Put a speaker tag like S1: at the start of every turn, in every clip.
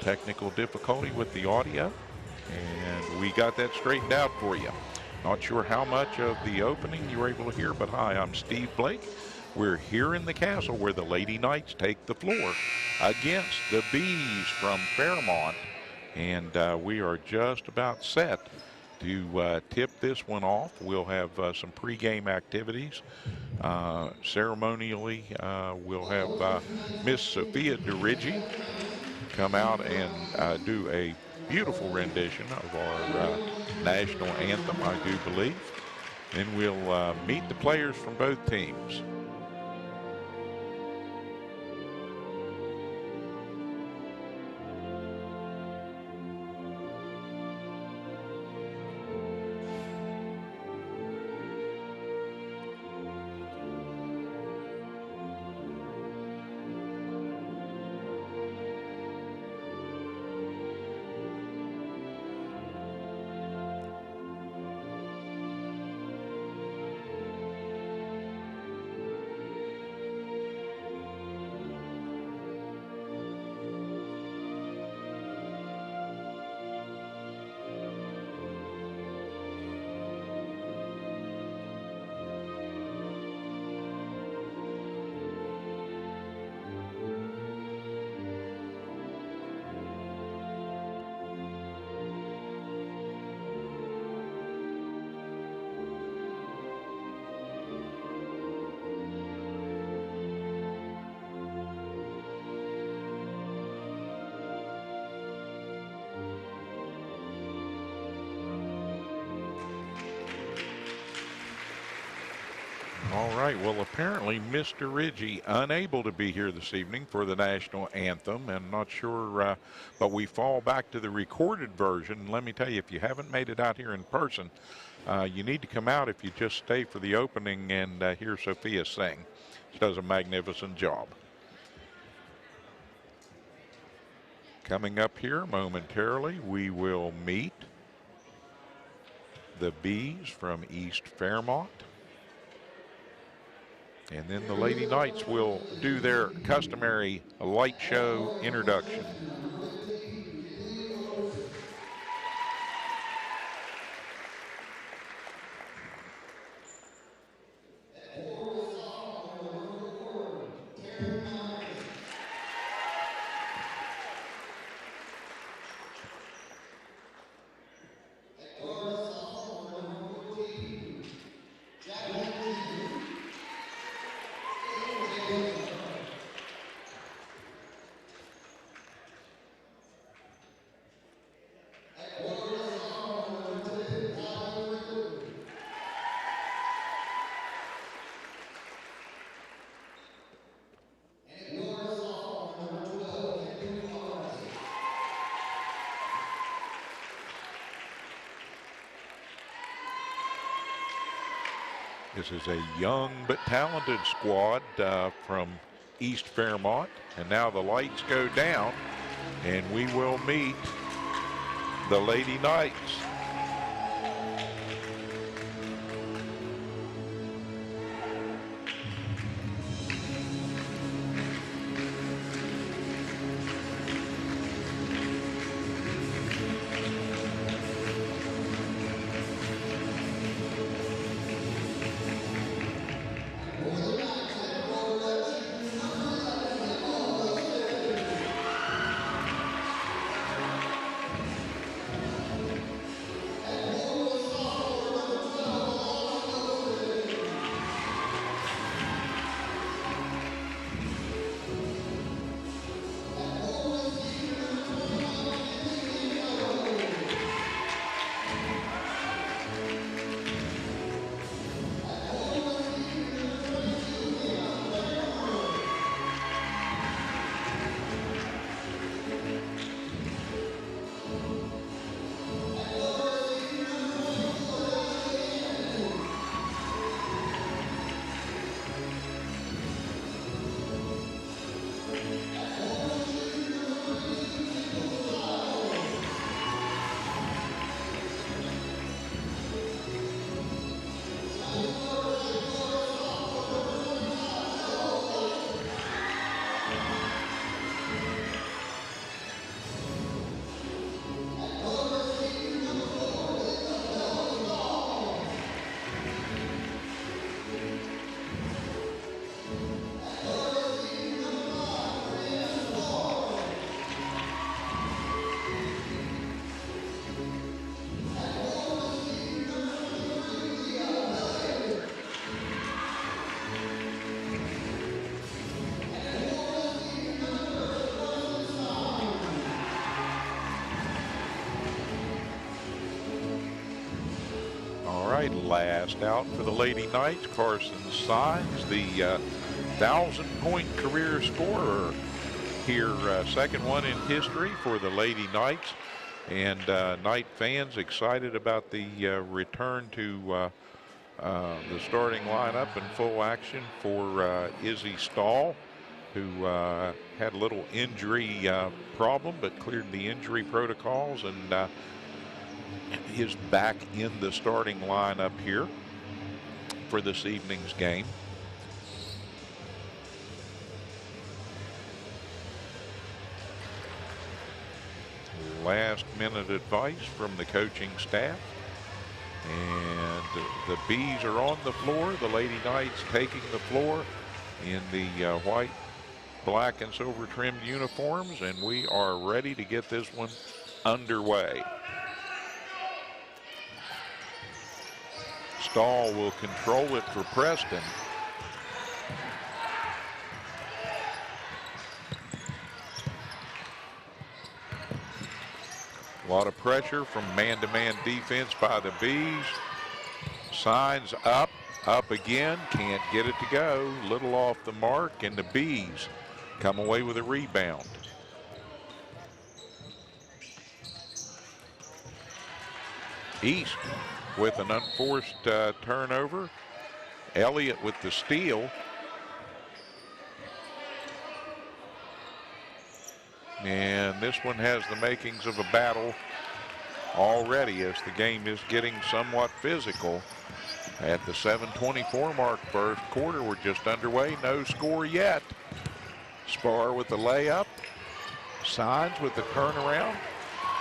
S1: technical difficulty with the audio, and we got that straightened out for you. Not sure how much of the opening you were able to hear, but hi, I'm Steve Blake. We're here in the castle where the Lady Knights take the floor against the Bees from Fairmont, and we are just about set to tip this one off. We'll have some pregame activities. Ceremonially, we'll have Miss Sophia DeRiggi come out and do a beautiful rendition of our national anthem, I do believe. Then we'll meet the players from both teams. All right, well, apparently Mr. Ridgey unable to be here this evening for the national anthem, and not sure, but we fall back to the recorded version. Let me tell you, if you haven't made it out here in person, you need to come out if you just stay for the opening and hear Sophia sing. She does a magnificent job. Coming up here momentarily, we will meet the Bees from East Fairmont. And then the Lady Knights will do their customary light show introduction. This is a young but talented squad from East Fairmont. And now the lights go down, and we will meet the Lady Knights. All right, last out for the Lady Knights, Carson Signs, the 1,000-point career scorer here, second one in history for the Lady Knights. And Knight fans excited about the return to the starting lineup in full action for Izzy Stahl, who had a little injury problem but cleared the injury protocols and is back in the starting lineup here for this evening's game. Last minute advice from the coaching staff. And the Bees are on the floor. The Lady Knights taking the floor in the white, black, and silver trimmed uniforms. And we are ready to get this one underway. Stahl will control it for Preston. A lot of pressure from man-to-man defense by the Bees. Signs up again, can't get it to go. Little off the mark, and the Bees come away with a rebound. East with an unforced turnover. Elliott with the steal. And this one has the makings of a battle already as the game is getting somewhat physical. At the 7:24 mark, first quarter, we're just underway. No score yet. Spar with the layup. Signs with the turnaround.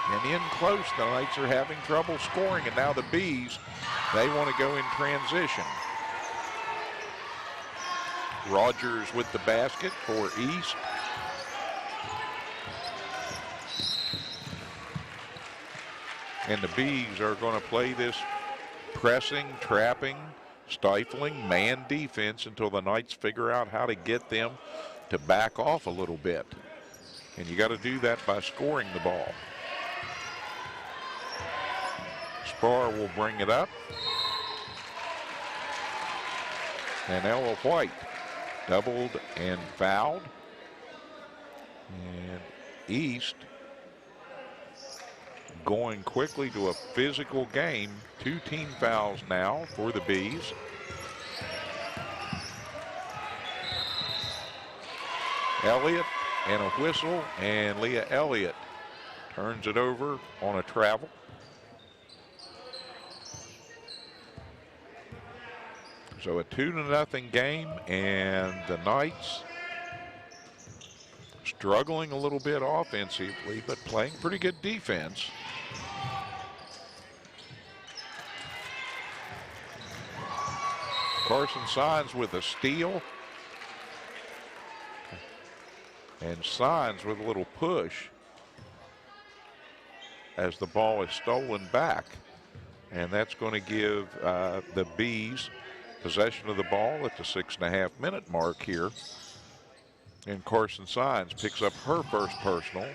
S1: And in close, the Knights are having trouble scoring. And now the Bees, they want to go in transition. Rogers with the basket for East. And the Bees are going to play this pressing, trapping, stifling man defense until the Knights figure out how to get them to back off a little bit. And you got to do that by scoring the ball. Spar will bring it up. And Ella White doubled and fouled. And East going quickly to a physical game. 2 team fouls now for the Bees. Elliott and a whistle, and Leah Elliott turns it over on a travel. So a 2-0 game, and the Knights struggling a little bit offensively, but playing pretty good defense. Carson Signs with a steal. And Signs with a little push as the ball is stolen back. And that's going to give the Bees possession of the ball at the 6.5-minute mark here. And Carson Signs picks up her first personal.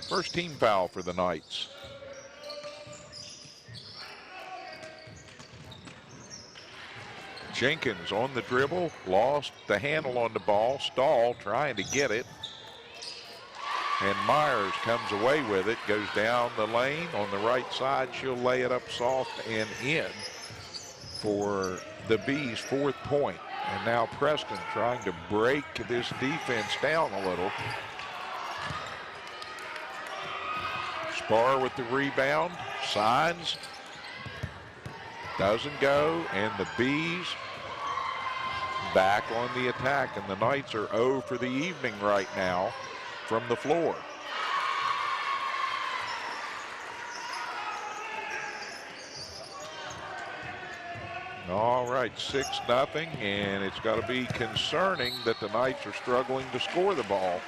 S1: First team foul for the Knights. Jenkins on the dribble, lost the handle on the ball. Stahl trying to get it. And Myers comes away with it, goes down the lane on the right side. She'll lay it up soft and in for the Bees' 4th point. And now Preston trying to break this defense down a little. Spar with the rebound. Signs. Doesn't go. And the Bees back on the attack. And the Knights are 0 for the evening right now from the floor. All right, 6-0, and it's got to be concerning that the Knights are struggling to score the ball.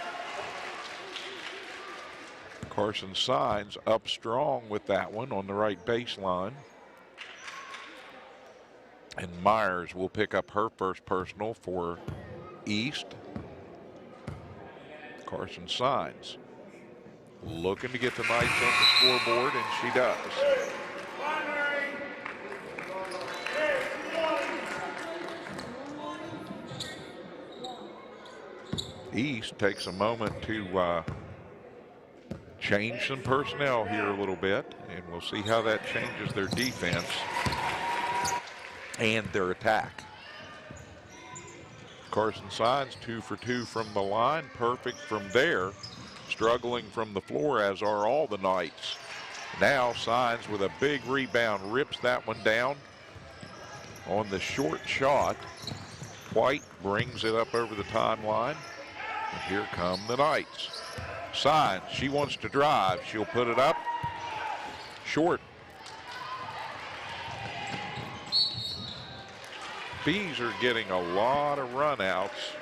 S1: Carson Signs up strong with that one on the right baseline. And Myers will pick up her first personal for East. Carson Signs looking to get the Knights on the scoreboard, and she does. East takes a moment to change some personnel here a little bit, and we'll see how that changes their defense and their attack. Carson Signs 2 for 2 from the line, perfect from there. Struggling from the floor, as are all the Knights. Now Signs with a big rebound rips that one down on the short shot. White brings it up over the timeline. And here come the Knights. Signs, she wants to drive. She'll put it up. Short. Bees are getting a lot of runouts.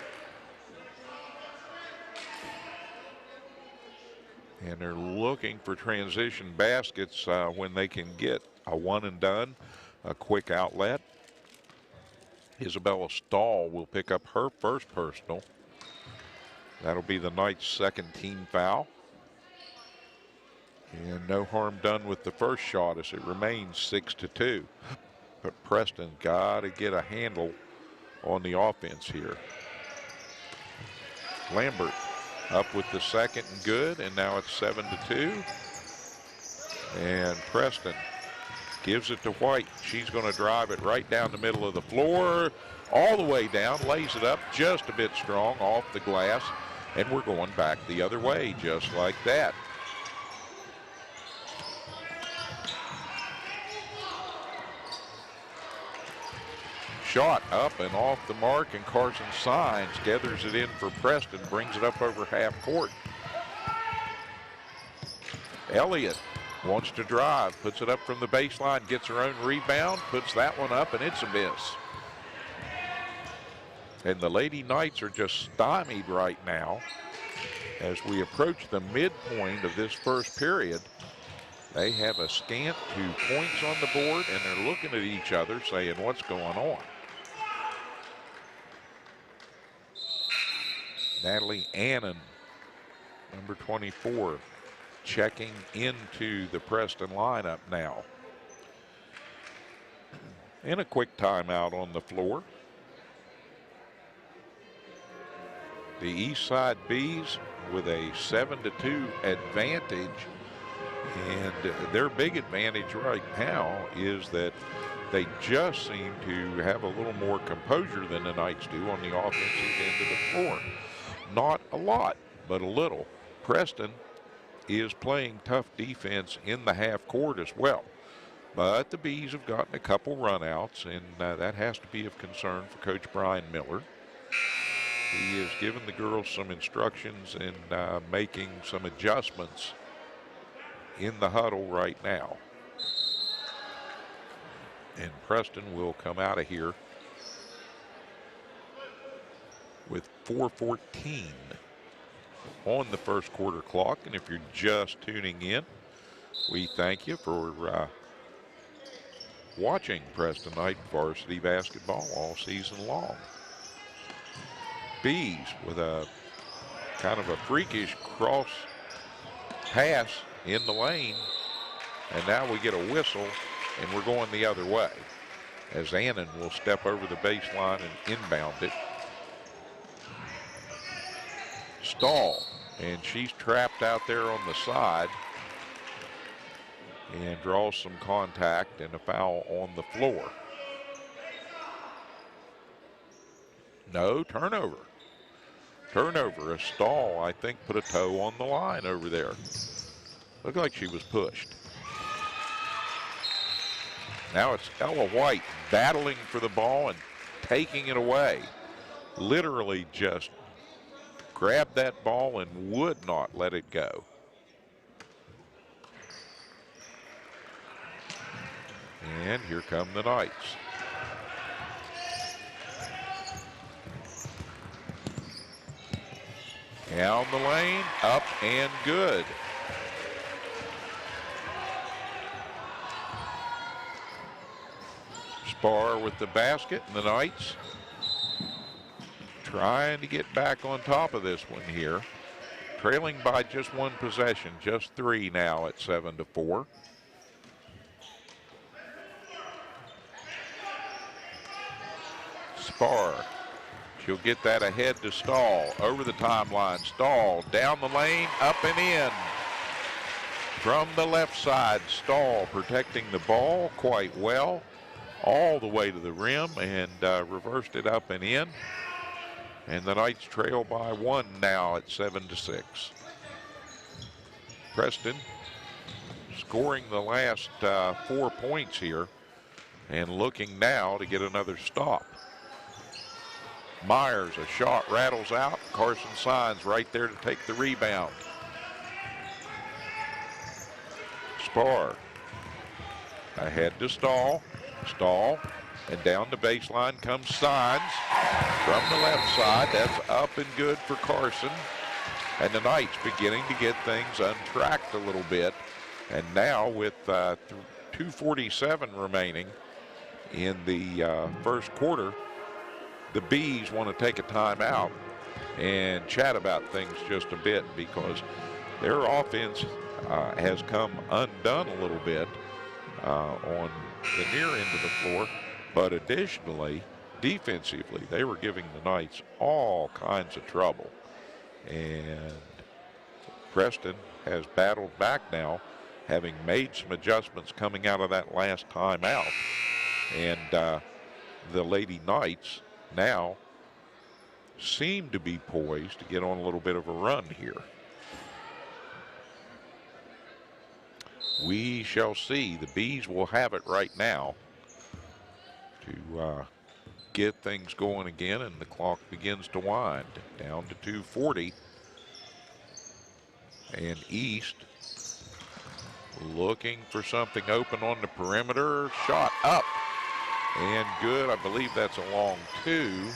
S1: And they're looking for transition baskets when they can get a one and done, a quick outlet. Isabella Stahl will pick up her first personal. That'll be the Knights' second team foul. And no harm done with the first shot as it remains 6-2. But Preston got to get a handle on the offense here. Lambert up with the second and good, and now it's 7-2. And Preston gives it to White. She's going to drive it right down the middle of the floor, all the way down, lays it up just a bit strong off the glass, and we're going back the other way just like that. Shot up and off the mark, and Carson Signs gathers it in for Preston, brings it up over half court. Elliott wants to drive, puts it up from the baseline, gets her own rebound, puts that one up, and it's a miss. And the Lady Knights are just stymied right now as we approach the midpoint of this first period. They have a scant 2 points on the board, and they're looking at each other saying, what's going on? Natalie Annan, number 24, checking into the Preston lineup now. And a quick timeout on the floor. The East Side Bees with a 7-2 advantage. And their big advantage right now is that they just seem to have a little more composure than the Knights do on the offensive end of the floor. Not a lot, but a little. Preston is playing tough defense in the half court as well. But the Bees have gotten a couple runouts, and that has to be of concern for Coach Brian Miller. He has given the girls some instructions in making some adjustments in the huddle right now. And Preston will come out of here with 4:14 on the first quarter clock. And if you're just tuning in, we thank you for watching Preston Knight varsity basketball all season long. Bees with a kind of a freakish cross pass in the lane, and now we get a whistle, and we're going the other way as Annan will step over the baseline and inbound it. Stahl, and she's trapped out there on the side and draws some contact and a foul on the floor. No, turnover. Turnover. A Stahl, I think, put a toe on the line over there. Looked like she was pushed. Now it's Ella White battling for the ball and taking it away. Literally just grabbed that ball and would not let it go. And here come the Knights. Down the lane, up and good. Spar with the basket, and the Knights trying to get back on top of this one here. Trailing by just one possession, just 3 now at 7-4. Spar She'll get that ahead to Stahl. Over the timeline. Stahl down the lane, up and in. From the left side, Stahl protecting the ball quite well. All the way to the rim and reversed it up and in. And the Knights trail by 1 now at 7-6. Preston scoring the last 4 points here and looking now to get another stop. Myers, a shot rattles out. Carson Signs right there to take the rebound. Spar ahead to Stahl. Stahl, and down the baseline comes Signs from the left side. That's up and good for Carson. And the Knights beginning to get things untracked a little bit. And now with 2:47 remaining in the first quarter, the Bees want to take a timeout and chat about things just a bit, because their offense has come undone a little bit on the near end of the floor, but additionally, defensively, they were giving the Knights all kinds of trouble. And Preston has battled back now, having made some adjustments coming out of that last timeout. And the Lady Knights now seem to be poised to get on a little bit of a run here. We shall see. The Bees will have it right now to get things going again, and the clock begins to wind down to 2:40. And East looking for something open on the perimeter. Shot up and good. I believe that's a long 2,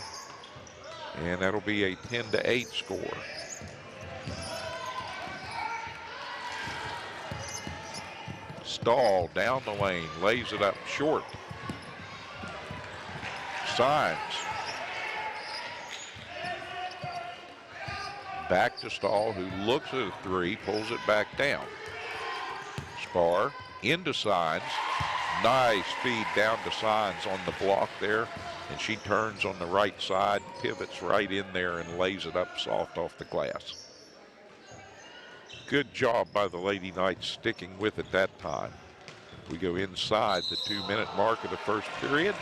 S1: and that'll be a 10-8 score. Stahl down the lane, lays it up short. Signs. Back to Stahl, who looks at a 3, pulls it back down. Spar into Signs. Nice feed down to Signs on the block there. And she turns on the right side, pivots right in there and lays it up soft off the glass. Good job by the Lady Knights sticking with it that time. We go inside the 2-minute mark of the first period.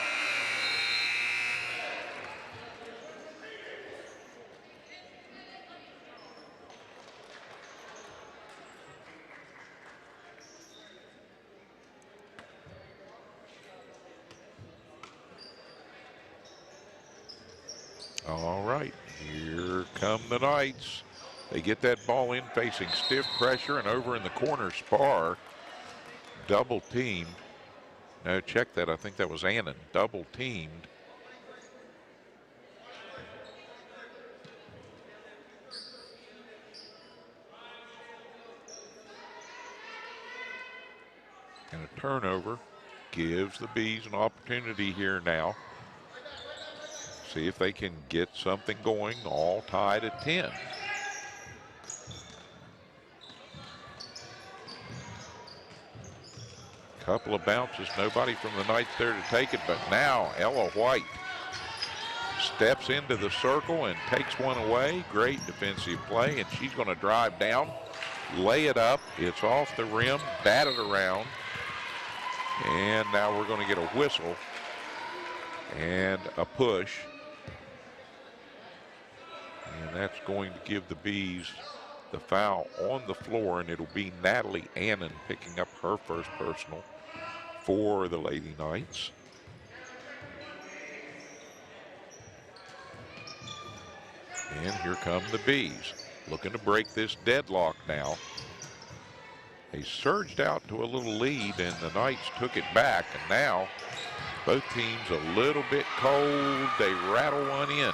S1: All right, here come the Knights. They get that ball in facing stiff pressure, and over in the corner, Spar double teamed. No, check that. I think that was Annan. Double teamed. And a turnover gives the Bees an opportunity here now. See if they can get something going, all tied at 10. Couple of bounces, nobody from the Knights there to take it, but now Ella White steps into the circle and takes one away. Great defensive play, and she's going to drive down, lay it up. It's off the rim, bat it around, and now we're going to get a whistle and a push. And that's going to give the Bees the foul on the floor, and it'll be Natalie Annan picking up her first personal for the Lady Knights. And here come the Bees, looking to break this deadlock now. They surged out to a little lead, and the Knights took it back, and now both teams a little bit cold. They rattle one in.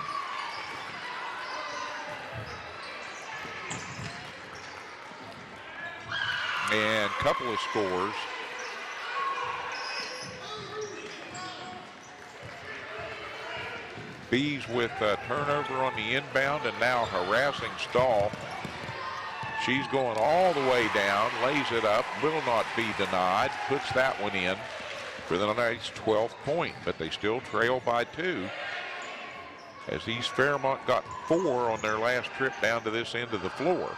S1: And a couple of scores. Bees with a turnover on the inbound, and now harassing Stahl. She's going all the way down, lays it up, will not be denied, puts that one in for the Knights' 12th point, but they still trail by 2. as East Fairmont got 4 on their last trip down to this end of the floor.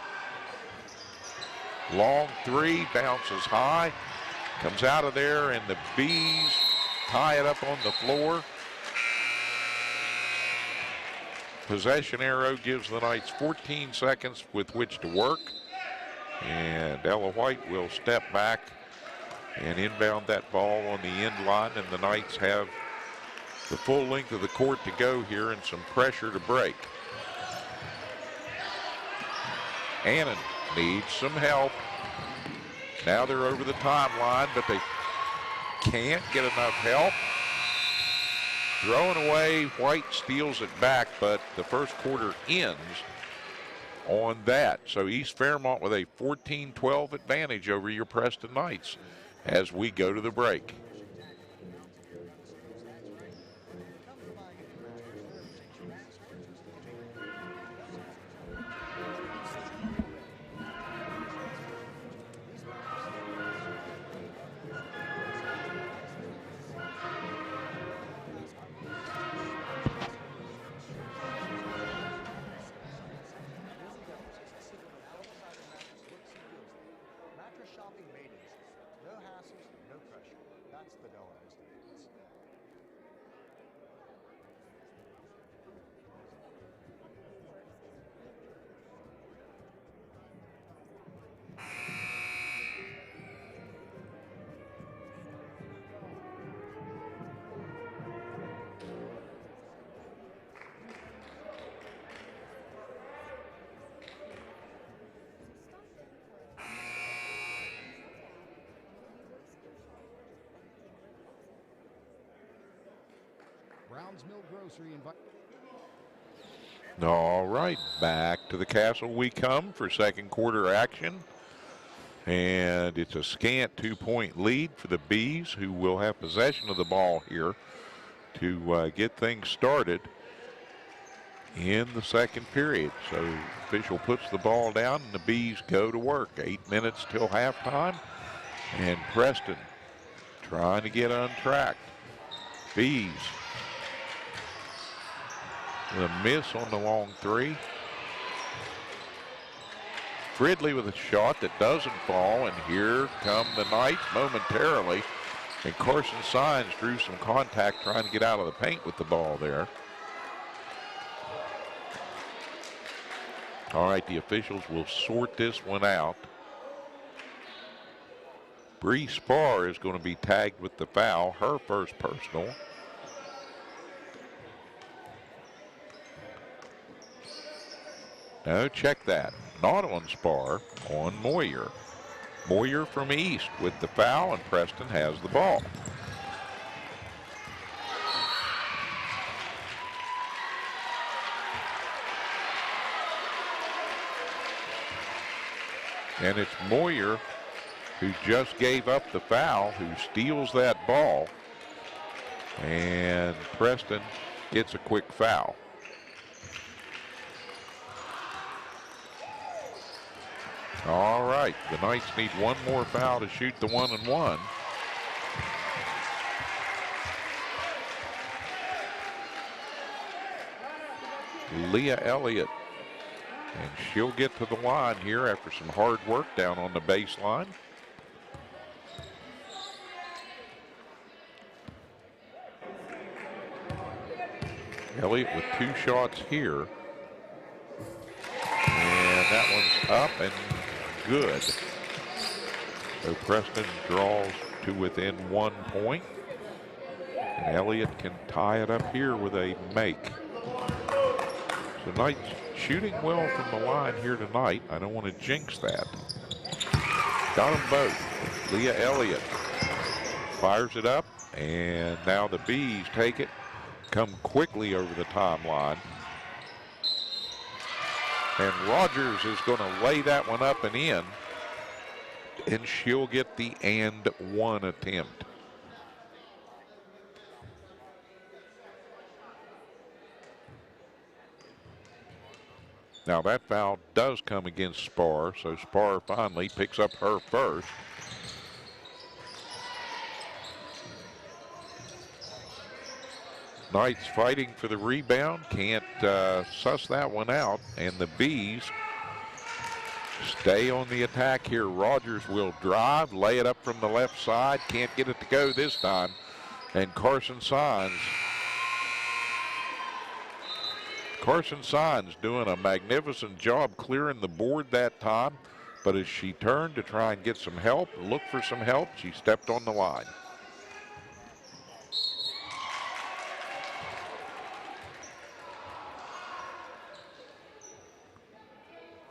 S1: Long three, bounces high, comes out of there, and the Bees tie it up on the floor. Possession arrow gives the Knights 14 seconds with which to work. And Ella White will step back and inbound that ball on the end line, and the Knights have the full length of the court to go here and some pressure to break. Annan needs some help. Now they're over the timeline, but they can't get enough help. Throwing away, White steals it back, but the first quarter ends on that. So East Fairmont with a 14-12 advantage over your Preston Knights as we go to the break. All right, back to the castle we come for second quarter action. And it's a scant 2-point lead for the Bees, who will have possession of the ball here to get things started in the second period. So official puts the ball down and the Bees go to work. 8 minutes till halftime. And Preston trying to get untracked. Bees. The miss on the long three. Fridley with a shot that doesn't fall, and here come the Knights momentarily. And Carson Sines drew some contact trying to get out of the paint with the ball there. All right, the officials will sort this one out. Bree Spar is going to be tagged with the foul, her first personal. No, check that. Not on Spar, on Moyer. Moyer from East with the foul, and Preston has the ball. And it's Moyer who just gave up the foul, who steals that ball. And Preston gets a quick foul. All right, the Knights need one more foul to shoot the 1-and-1. Leah Elliott, and she'll get to the line here after some hard work down on the baseline. Elliott with 2 shots here. And that one's up and good. So Preston draws to within 1 point. And Elliott can tie it up here with a make. So Knights shooting well from the line here tonight. I don't want to jinx that. Got them both. Leah Elliott fires it up, and now the Bees take it, come quickly over the timeline. And Rogers is going to lay that one up and in, and she'll get the and one attempt. Now that foul does come against Spar, so Spar finally picks up her first. Knight's fighting for the rebound, can't suss that one out, and the Bees stay on the attack here. Rogers will drive, lay it up from the left side, can't get it to go this time, and Carson Signs doing a magnificent job clearing the board that time, but as she turned to try and get some help, look for some help, she stepped on the line.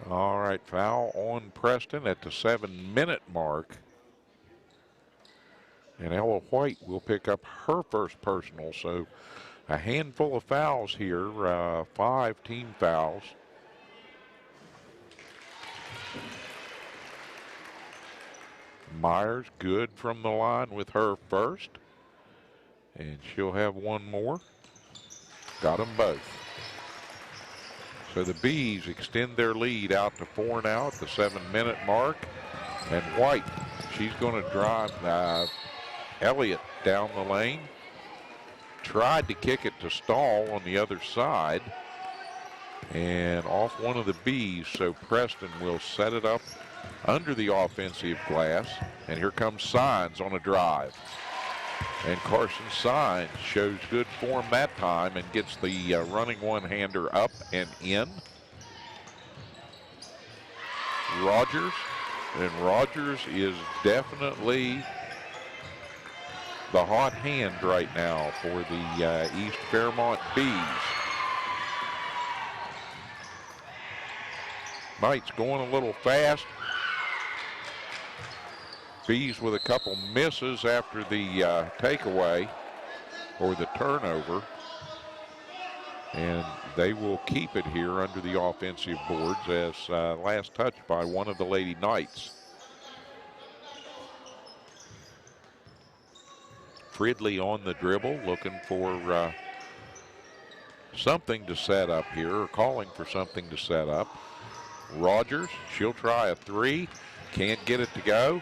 S1: All right, foul on Preston at the 7-minute mark. And Ella White will pick up her first personal. So a handful of fouls here, 5 team fouls. Myers good from the line with her first. And she'll have one more. Got them both. So the Bees extend their lead out to 4 now at the 7-minute mark. And White, she's going to drive Elliott down the lane. Tried to kick it to Stahl on the other side. And off one of the Bees, so Preston will set it up under the offensive glass. And here comes Signs on a drive. And Carson Signs shows good form that time and gets the running one-hander up and in. Rogers, and Rogers is definitely the hot hand right now for the East Fairmont Bees. Knight's going a little fast. Bees with a couple misses after the takeaway or the turnover. And they will keep it here under the offensive boards as last touch by one of the Lady Knights. Fridley on the dribble, looking for something to set up here, or calling for something to set up. Rogers, she'll try a 3, can't get it to go.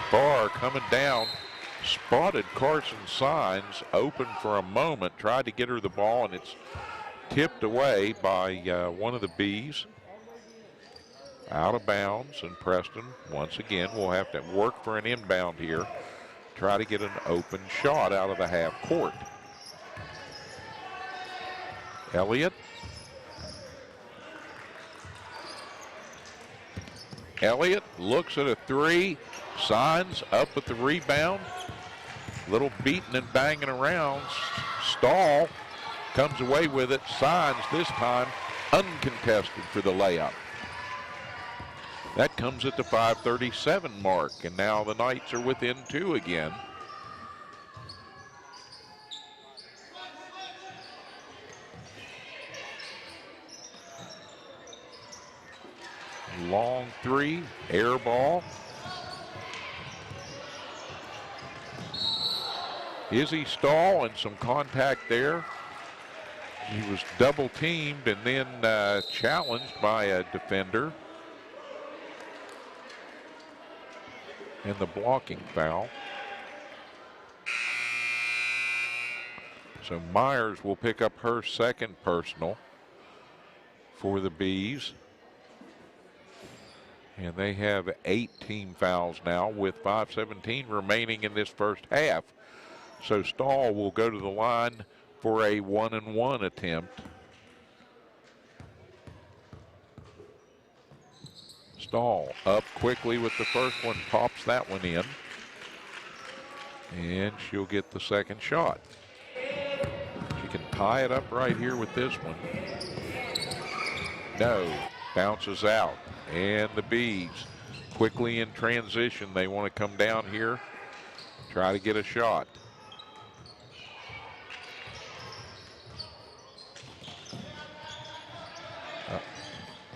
S1: Spar coming down, spotted Carson Signs open for a moment, tried to get her the ball, and it's tipped away by one of the Bees. Out of bounds, and Preston once again will have to work for an inbound here, try to get an open shot out of the half court. Elliott. Elliott looks at a 3. Signs up with the rebound. Little beating and banging around. Stahl comes away with it. Signs this time uncontested for the layup. That comes at the 5:37 mark, and now the Knights are within 2 again. Long 3, air ball. Izzy Stahl and some contact there. He was double teamed and then challenged by a defender. And the blocking foul. So Myers will pick up her second personal for the Bees. And they have 8 team fouls now with 5:17 remaining in this first half. So Stahl will go to the line for a 1-and-1 attempt. Stahl up quickly with the first one, pops that one in. And she'll get the second shot. She can tie it up right here with this one. No, bounces out. And the Bees quickly in transition. They want to come down here, try to get a shot.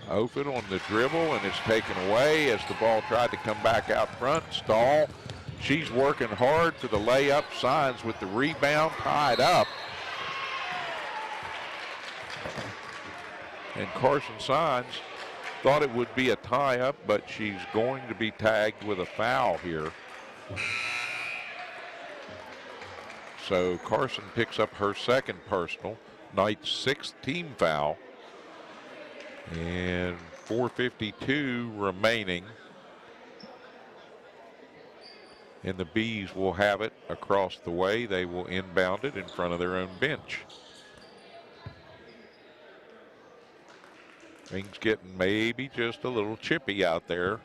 S1: Ofit on the dribble, and it's taken away as the ball tried to come back out front. Stahl, she's working hard for the layup. Signs with the rebound, tied up. And Carson Signs thought it would be a tie-up, but she's going to be tagged with a foul here. So Carson picks up her second personal, Knight's 6th team foul. And 4:52 remaining. And the Bees will have it across the way. They will inbound it in front of their own bench. Things getting maybe just a little chippy out there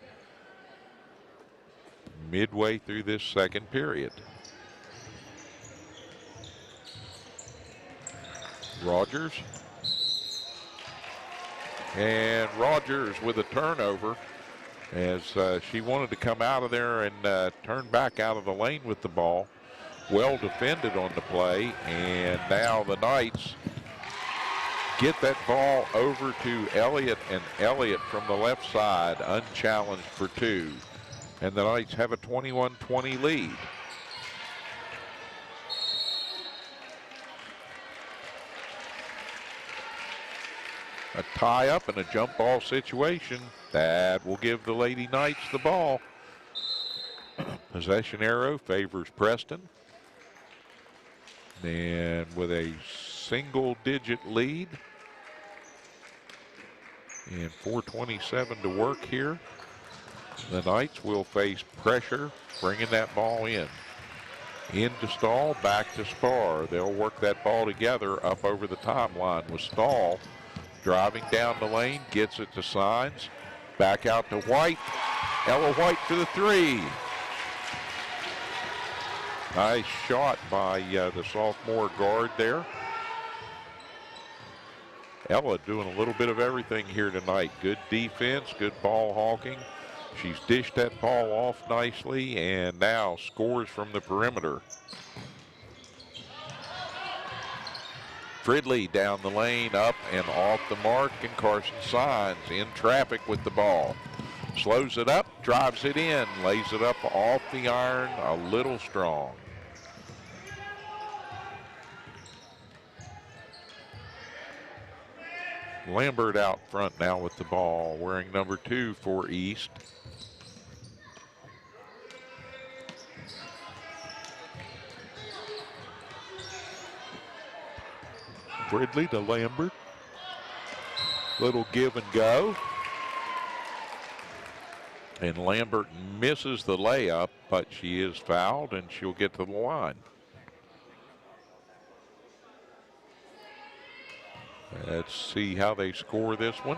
S1: midway through this second period. Rogers. And Rogers with a turnover as she wanted to come out of there and turn back out of the lane with the ball. Well defended on the play, and now the Knights get that ball over to Elliott, and Elliott from the left side unchallenged for 2. And the Knights have a 21-20 lead. A tie-up and a jump ball situation. That will give the Lady Knights the ball. Possession arrow favors Preston. And with a single-digit lead. And 4:27 to work here. The Knights will face pressure, bringing that ball in. Into Stahl, back to Spar. They'll work that ball together up over the timeline with Stahl. Driving down the lane, gets it to Signs. Back out to White. Ella White for the 3. Nice shot by the sophomore guard there. Ella doing a little bit of everything here tonight. Good defense, good ball hawking. She's dished that ball off nicely and now scores from the perimeter. Fridley down the lane, up and off the mark, and Carson Signs in traffic with the ball. Slows it up, drives it in, lays it up off the iron, a little strong. Lambert out front now with the ball, wearing number 2 for East. Fridley to Lambert. Little give and go. And Lambert misses the layup, but she is fouled and she'll get to the line. Let's see how they score this one.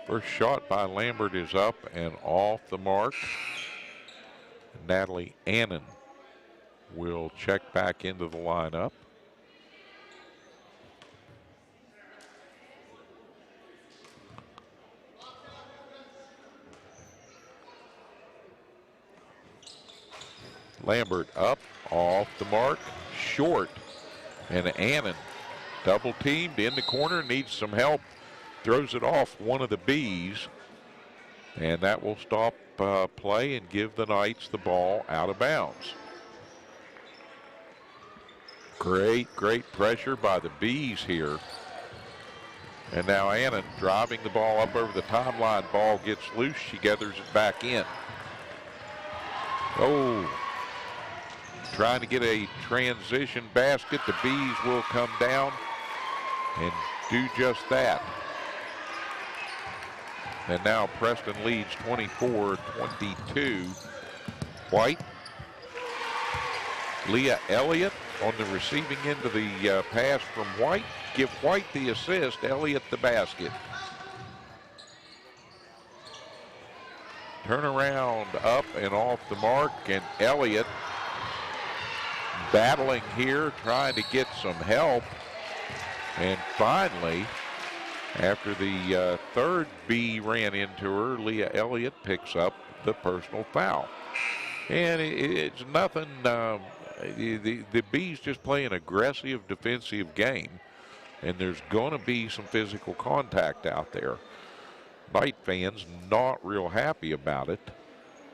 S1: First shot by Lambert is up and off the mark. Natalie Annan will check back into the lineup. Lambert up, off the mark, short, and Annan double teamed in the corner, needs some help. Throws it off one of the Bees, and that will stop play and give the Knights the ball out of bounds. Great pressure by the Bees here. And now Annan driving the ball up over the timeline. Ball gets loose, she gathers it back in. Oh, trying to get a transition basket. The Bees will come down and do just that. And now Preston leads 24-22. White. Leah Elliott on the receiving end of the pass from White. Give White the assist, Elliott the basket. Turnaround up and off the mark, and Elliott battling here, trying to get some help. And finally, after the third B ran into her, Leah Elliott picks up the personal foul. And it's nothing, the Bees just play an aggressive defensive game, and there's going to be some physical contact out there. Knight fans not real happy about it,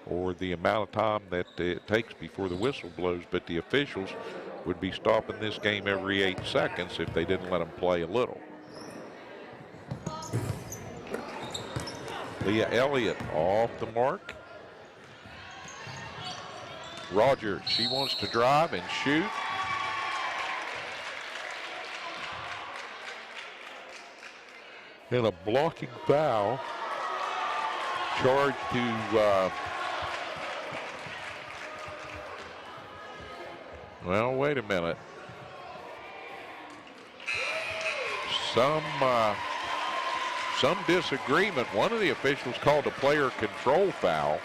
S1: or the amount of time that it takes before the whistle blows, but the officials would be stopping this game every 8 seconds if they didn't let them play a little. Leah Elliott off the mark. Rogers, she wants to drive and shoot. And a blocking foul. Charge to, well, wait a minute. Some disagreement. One of the officials called a player control foul.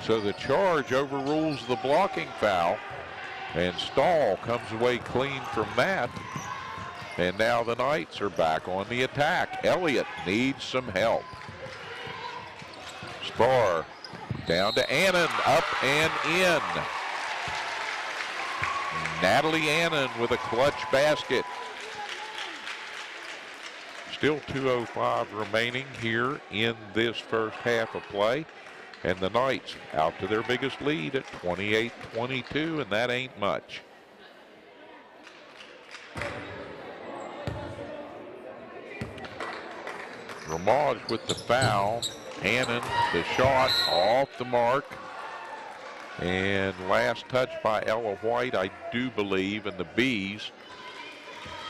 S1: So the charge overrules the blocking foul, and Stahl comes away clean from that. And now the Knights are back on the attack. Elliott needs some help. Spar down to Annan, up and in. Natalie Annan with a clutch basket. Still 2:05 remaining here in this first half of play. And the Knights out to their biggest lead at 28-22, and that ain't much. Ramage with the foul. Annan, the shot off the mark. And last touch by Ella White, I do believe, and the Bees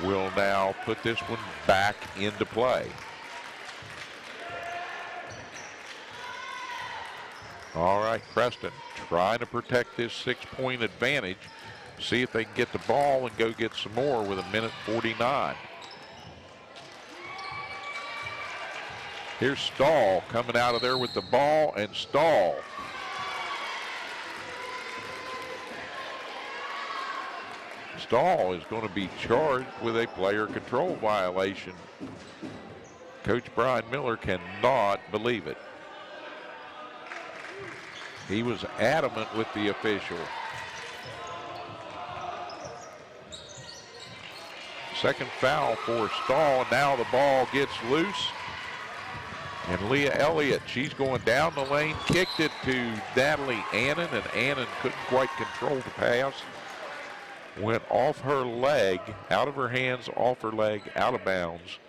S1: will now put this one back into play. All right, Preston trying to protect this 6-point advantage. See if they can get the ball and go get some more with 1:49. Here's Stahl coming out of there with the ball, and Stahl is going to be charged with a player control violation. Coach Brian Miller cannot believe it. He was adamant with the official. Second foul for Stahl. Now the ball gets loose. And Leah Elliott, she's going down the lane, kicked it to Natalie Annan, and Annan couldn't quite control the pass. Went off her leg, out of her hands, off her leg, out of bounds,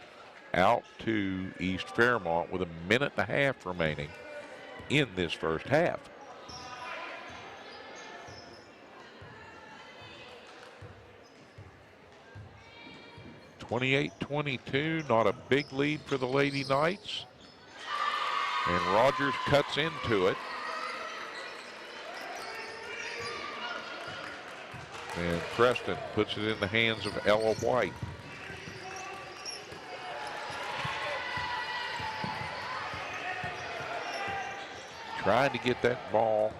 S1: out to East Fairmont with 1.5 remaining in this first half. (28-22), not a big lead for the Lady Knights. And Rogers cuts into it. And Preston puts it in the hands of Ella White. Trying to get that ball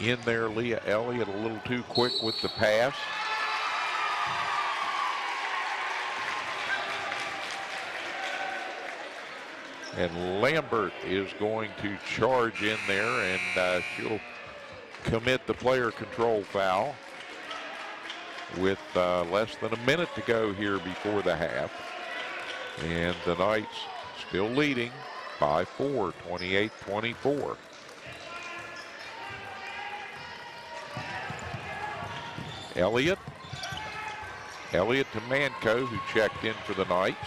S1: in there. Leah Elliott a little too quick with the pass. And Lambert is going to charge in there, and she'll commit the player control foul with less than a minute to go here before the half. And the Knights still leading by 4, 28-24. Elliott to Manco, who checked in for the Knights.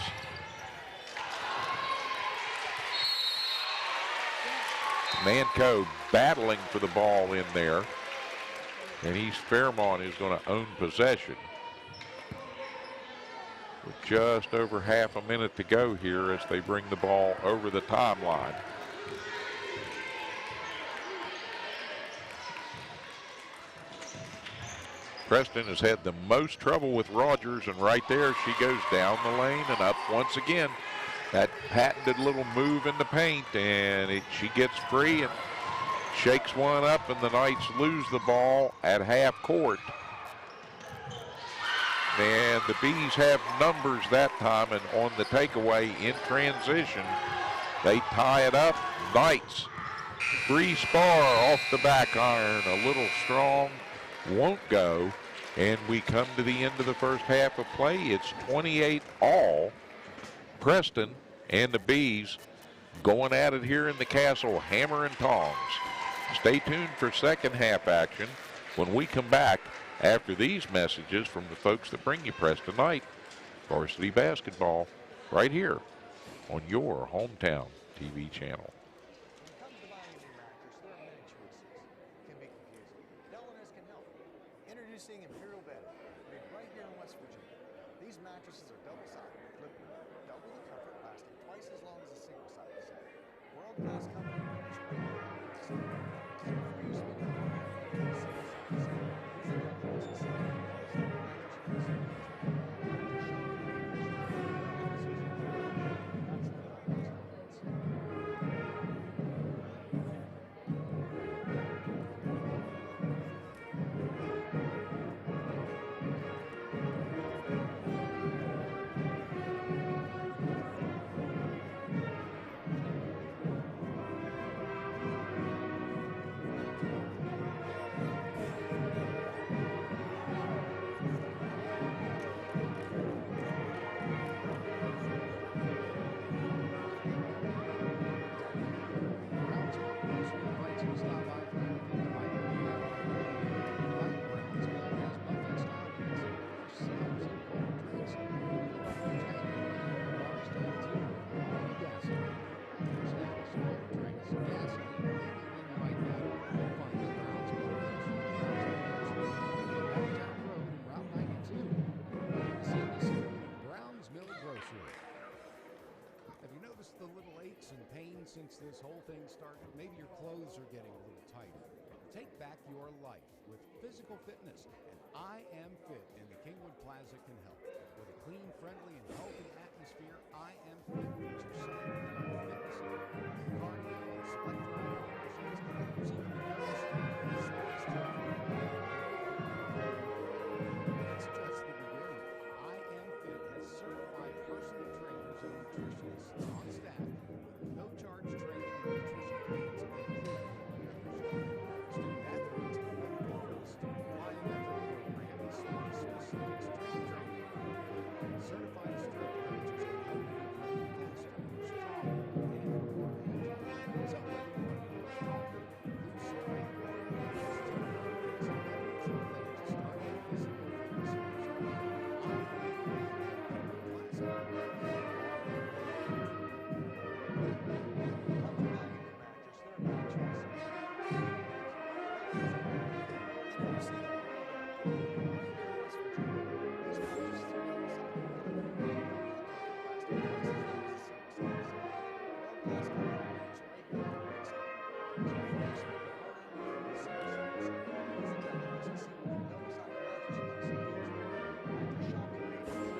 S1: Manco battling for the ball in there. And East Fairmont is going to own possession. With just over half a minute to go here as they bring the ball over the timeline. Preston has had the most trouble with Rogers, and right there she goes down the lane and up once again. That patented little move in the paint, and she gets free and shakes one up, and the Knights lose the ball at half court. And the Bees have numbers that time, and on the takeaway in transition, they tie it up. Knights, free Spar off the back iron, a little strong, won't go. And we come to the end of the first half of play. It's 28-all. Preston and the Bees going at it here in the Castle, hammer and tongs. Stay tuned for second half action. When we come back, after these messages from the folks that bring you Preston Knight, Varsity Basketball, right here on your hometown TV channel.
S2: When it comes to buying a new mattress, there are many choices. It can be confusing. Delaware can help. Introducing Imperial Bedding, made right here in West Virginia. These mattresses are double-sided, with double the comfort, lasting twice as long as a single-sided set. World-class company is right here. So for you speaking of single-sided set, visit Delaware
S3: the little aches and pains since this whole thing started? Maybe your clothes are getting a little tighter. Take back your life with physical fitness, and I Am Fit in the Kingwood Plaza can help. With a clean, friendly, and healthy atmosphere, I Am Fit features state-of-the-art fitness equipment, cardio, and select machines using the newest sports technology. It's just the beginning. I Am Fit has certified personal trainers and nutritionists on staff with no charge training and nutrition plans included. Student athletes can benefit from the student plyometric program and sport-specific strength training. Certified strength coaches can help you become faster, stronger, and more agile. So whether you want to grow stronger, lose some weight, or just take confidence and better your way to start a physical fitness regime, I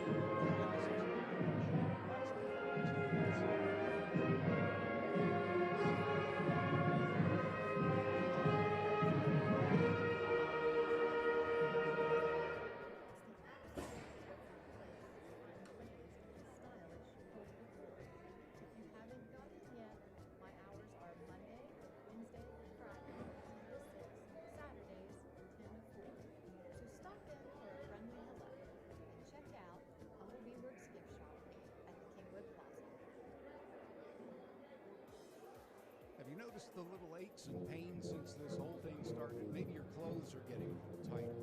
S3: Am Fit Plaza. Have you noticed the little aches and pains since this whole thing started? Maybe your clothes are getting a little tighter.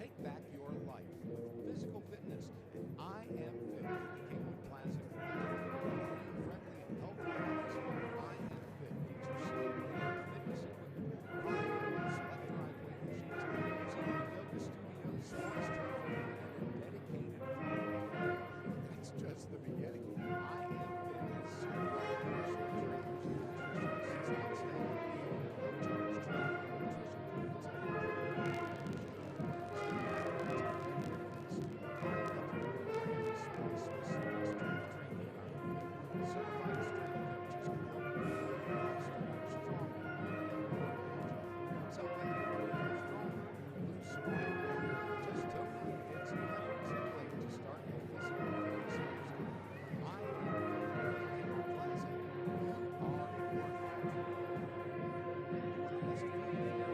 S3: Take back your life with physical fitness, and I Am Fit in the Kingwood Plaza. Clean, friendly, and healthy atmosphere. I Am Fit features state-of-the-art fitness equipment, cardio, and select driveway machines, using the yoga studios, sports training, and dedicated equipment. It's just the beginning. I Am Fit has certified personal trainers and nutritionists on staff. No charge training and nutrition plans certified strength coaches can help you become faster, stronger, and more agile. So whether you want to grow stronger, lose some weight, or just tone up, get some efforts in play to start a physical fitness regime, I Am Fit in the Kingwood Plaza. You are your match. West Virginia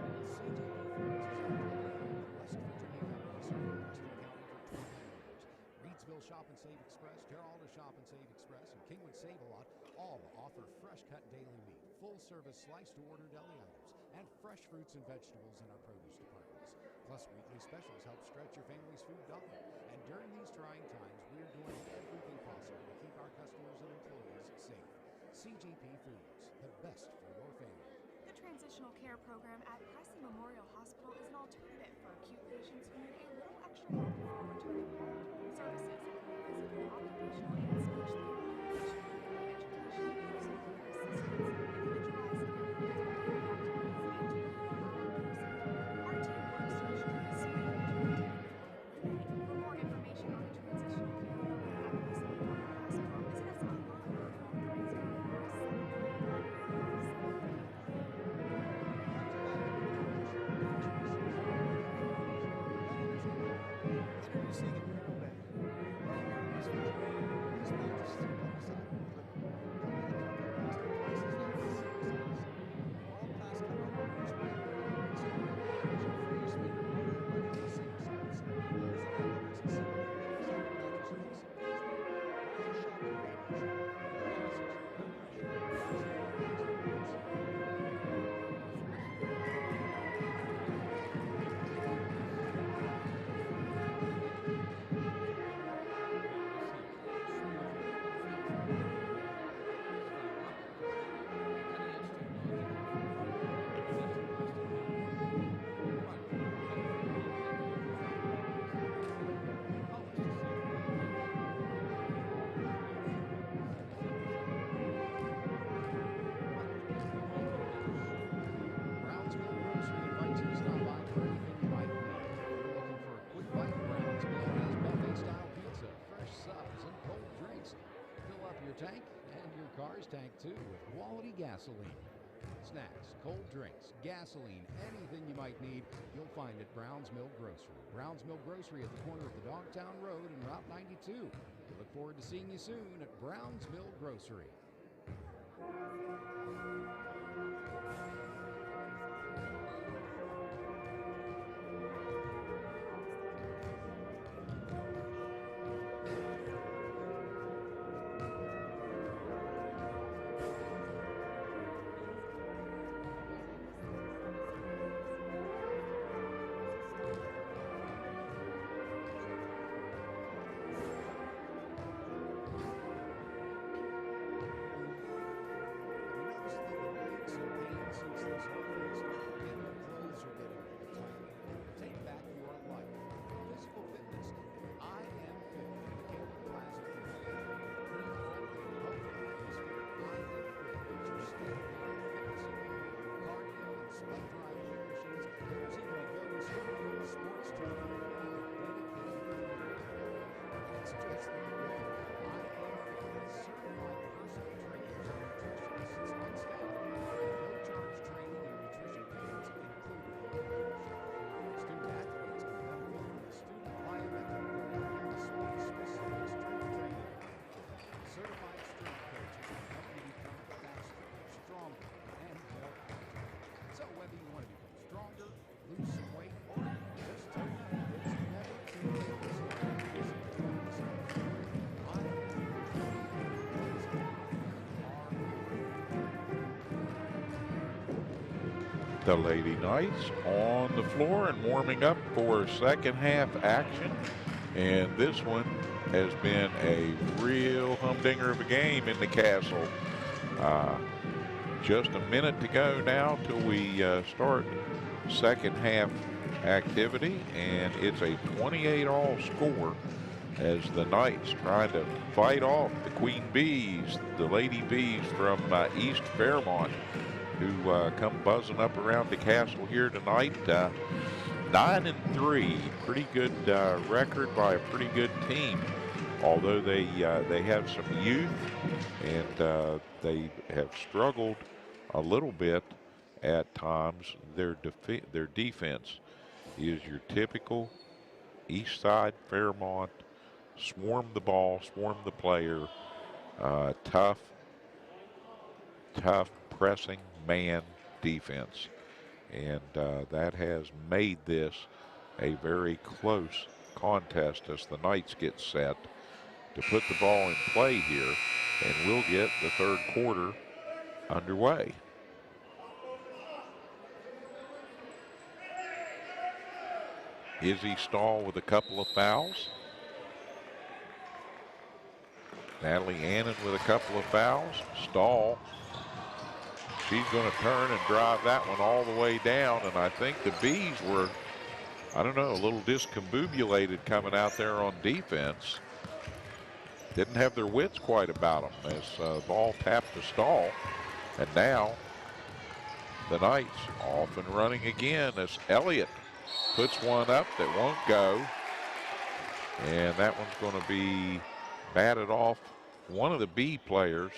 S3: West Virginia serving Preston County for 20 years. Reedsville Shop and Save Express, Terralta Shop and Save Express, and Kingwood Save A Lot all offer fresh cut daily meat, full service slice to order deli items, and fresh fruits and vegetables in our produce departments. Plus, weekly specials help stretch your family's food dollar. And during these trying times, we're doing everything possible to keep our customers and employees safe. CGP Foods, the best for your family.
S4: The Transitional Care Program at Preston Memorial Hospital is an alternative for acute patients who need a little extra help before returning home. Services include physical, occupational, and speech therapy, education, personal care assistance, individualized care plans for daily activities, and 24-hour nursing care. Our team works to ensure a smooth return to employment with pay. For more information on the Transitional Care Program at Preston Memorial Hospital, visit us online or call 304-799-7573.
S2: Introducing Imperial Bed. Right here in West Virginia, these mattresses are double-sided, livable, come with a comfort factor twice as high as single size. World-class comfort orders right here in East Fairmont High School. Free sleeper motor running in single size. There's an elegance and simple double-sided mattress that makes it easy. Why is shopping made easy?
S3: Brownsville Grocery invites you to stop by for anything you might need. If you're looking for a quick bite, Brownsville has buffet-style pizza, fresh subs, and cold drinks. Fill up your tank and your car's tank too with quality gasoline. Snacks, cold drinks, gasoline, anything you might need, you'll find at Browns Mill Grocery. Browns Mill Grocery at the corner of the Dogtown Road and Route 92. We look forward to seeing you soon at Browns Mill Grocery.
S1: The Lady Knights on the floor and warming up for second half action. And this one has been a real humdinger of a game in the castle. Just a minute to go now till we start second half activity, and it's a 28-all score as the Knights trying to fight off the Queen Bees, the Lady Bees from East Fairmont, who come buzzing up around the castle here tonight. 9-3, pretty good record by a pretty good team. Although they have some youth and they have struggled a little bit at times. Their defense is your typical East Side Fairmont, swarm the ball, swarm the player, tough pressing man defense. And that has made this a very close contest as the Knights get set to put the ball in play here, and we'll get the third quarter underway. Izzy Stahl with a couple of fouls. Natalie Annan with a couple of fouls. Stahl, she's going to turn and drive that one all the way down. And I think the Bees were, I don't know, a little discombobulated coming out there on defense. Didn't have their wits quite about them as the ball tapped to Stahl. And now the Knights off and running again as Elliott puts one up that won't go. And that one's going to be batted off one of the B players.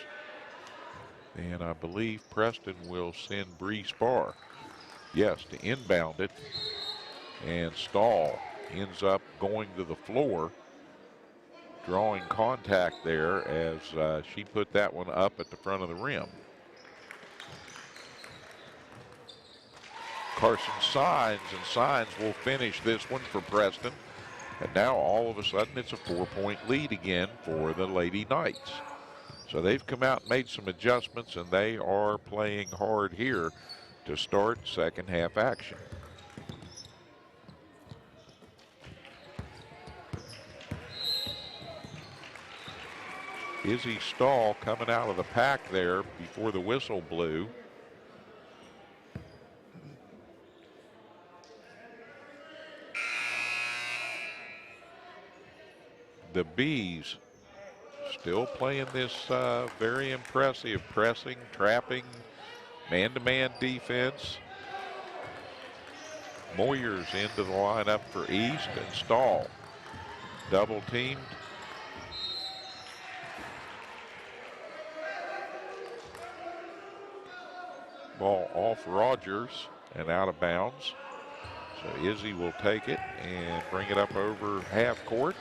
S1: And I believe Preston will send Bree Spar, yes, to inbound it. And Stahl ends up going to the floor, drawing contact there as she put that one up at the front of the rim. Carson Signs, and Signs will finish this one for Preston. And now all of a sudden it's a 4-point lead again for the Lady Knights. So they've come out and made some adjustments, and they are playing hard here to start second half action. Izzy Stahl coming out of the pack there before the whistle blew. The Bees still playing this very impressive pressing, trapping, man-to-man defense. Moyers into the lineup for East, and Stahl double teamed. Ball off Rogers and out of bounds. So Izzy will take it and bring it up over half court.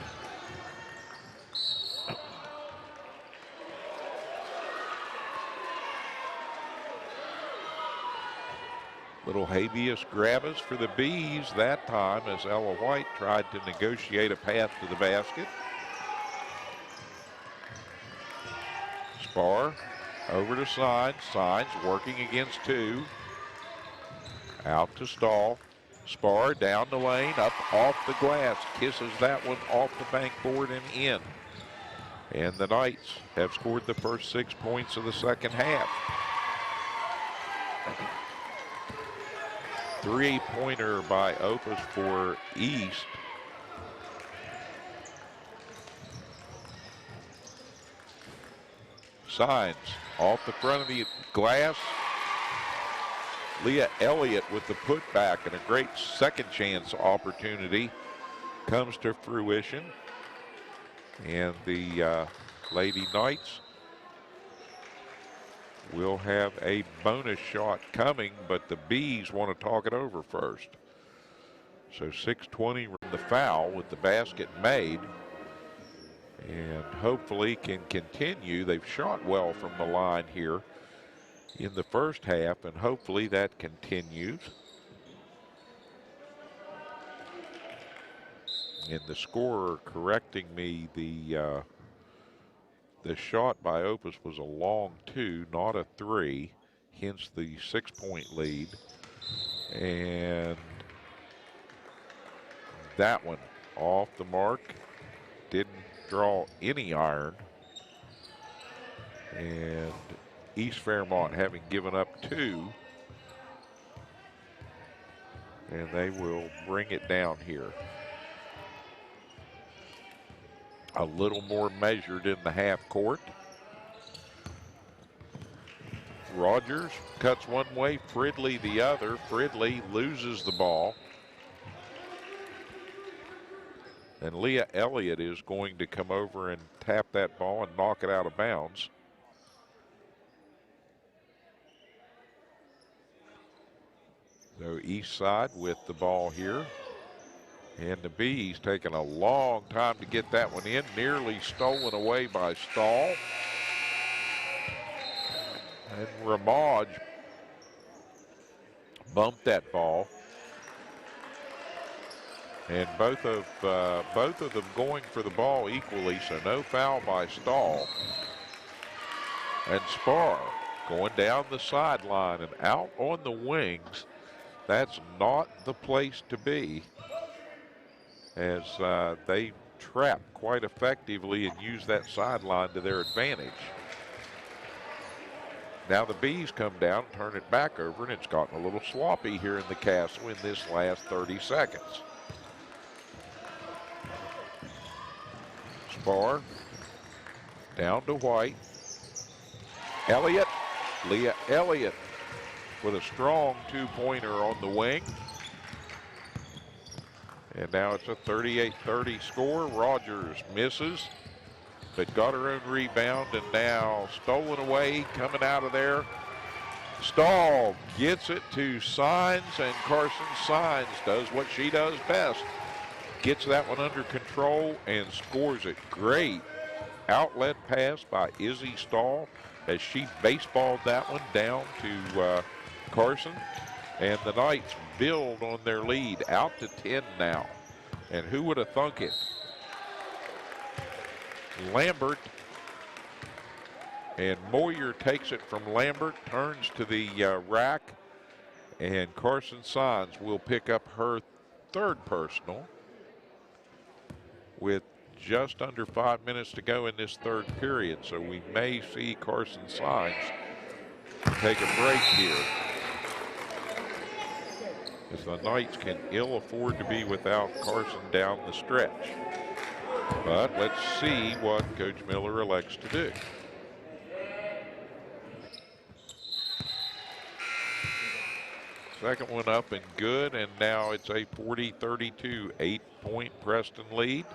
S1: Little habeas gravis for the Bees that time as Ella White tried to negotiate a path to the basket. Spar over to Signs. Signs working against two. Out to Stahl. Spar down the lane, up off the glass. Kisses that one off the backboard and in. And the Knights have scored the first 6 points of the second half. Three-pointer by Opus for East. Signs off the front of the glass. Leah Elliott with the putback, and a great second chance opportunity comes to fruition. And the Lady Knights will have a bonus shot coming, but the Bees want to talk it over first. So 6:20 from the foul with the basket made, and hopefully can continue. They've shot well from the line here in the first half, and hopefully that continues. And the scorer correcting me, the shot by Opus was a long two, not a three, hence the 6-point lead. And that one off the mark, didn't draw any iron. And East Fairmont having given up two, and they will bring it down here. A little more measured in the half court. Rogers cuts one way, Fridley the other. Fridley loses the ball. And Leah Elliott is going to come over and tap that ball and knock it out of bounds. So East side with the ball here. And the Bees taking a long time to get that one in. Nearly stolen away by Stahl. And Ramaj bumped that ball. And both of them going for the ball equally, so no foul by Stahl. And Spar going down the sideline and out on the wings. That's not the place to be. as they trap quite effectively and use that sideline to their advantage. Now the Bees come down, turn it back over, and it's gotten a little sloppy here in the Castle in this last 30 seconds. Spar down to White. Elliott, Leah Elliott with a strong two-pointer on the wing. And now it's a 38-30 score. Rogers misses, but got her own rebound, and now stolen away, coming out of there. Stahl gets it to Signs, and Carson Signs does what she does best. Gets that one under control and scores it. Great outlet pass by Izzy Stahl as she baseballed that one down to Carson. And the Knights build on their lead out to 10 now. And who would have thunk it? Lambert, and Moyer takes it from Lambert, turns to the rack, and Carson Signs will pick up her third personal with just under 5 minutes to go in this third period. So we may see Carson Signs take a break here, as the Knights can ill afford to be without Carson down the stretch. But let's see what Coach Miller elects to do. Second one up and good, and now it's a 40-32, 8-point Preston lead.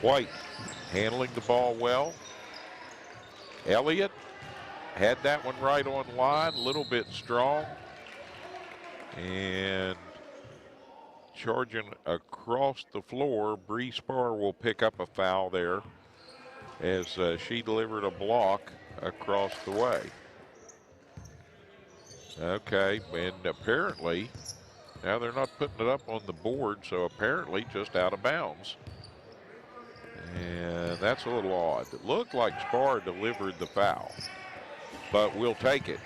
S1: White handling the ball well. Elliott had that one right on line, a little bit strong. And charging across the floor, Bree Spar will pick up a foul there as she delivered a block across the way. Okay, and apparently, now they're not putting it up on the board, so apparently just out of bounds. And that's a little odd. It looked like Spar delivered the foul, but we'll take it.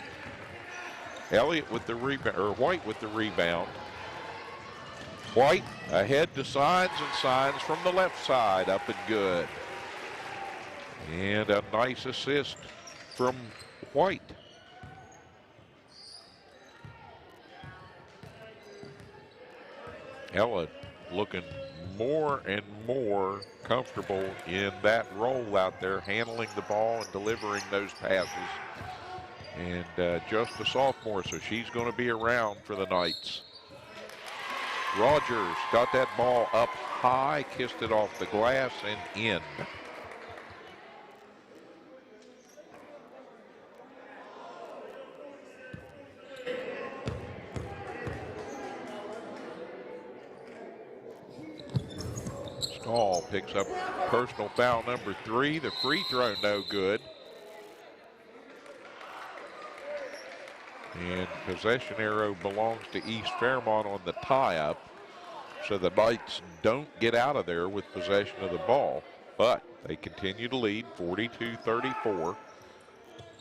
S1: Elliott with the rebound, or White with the rebound. White ahead to Signs, and Signs from the left side, up and good. And a nice assist from White. Elliott looking more and more comfortable in that role out there, handling the ball and delivering those passes. And just a sophomore, so she's going to be around for the Knights. Rogers got that ball up high, kissed it off the glass and in. Stahl picks up personal foul number 3. The free throw no good. And possession arrow belongs to East Fairmont on the tie-up. So the Knights don't get out of there with possession of the ball. But they continue to lead 42-34.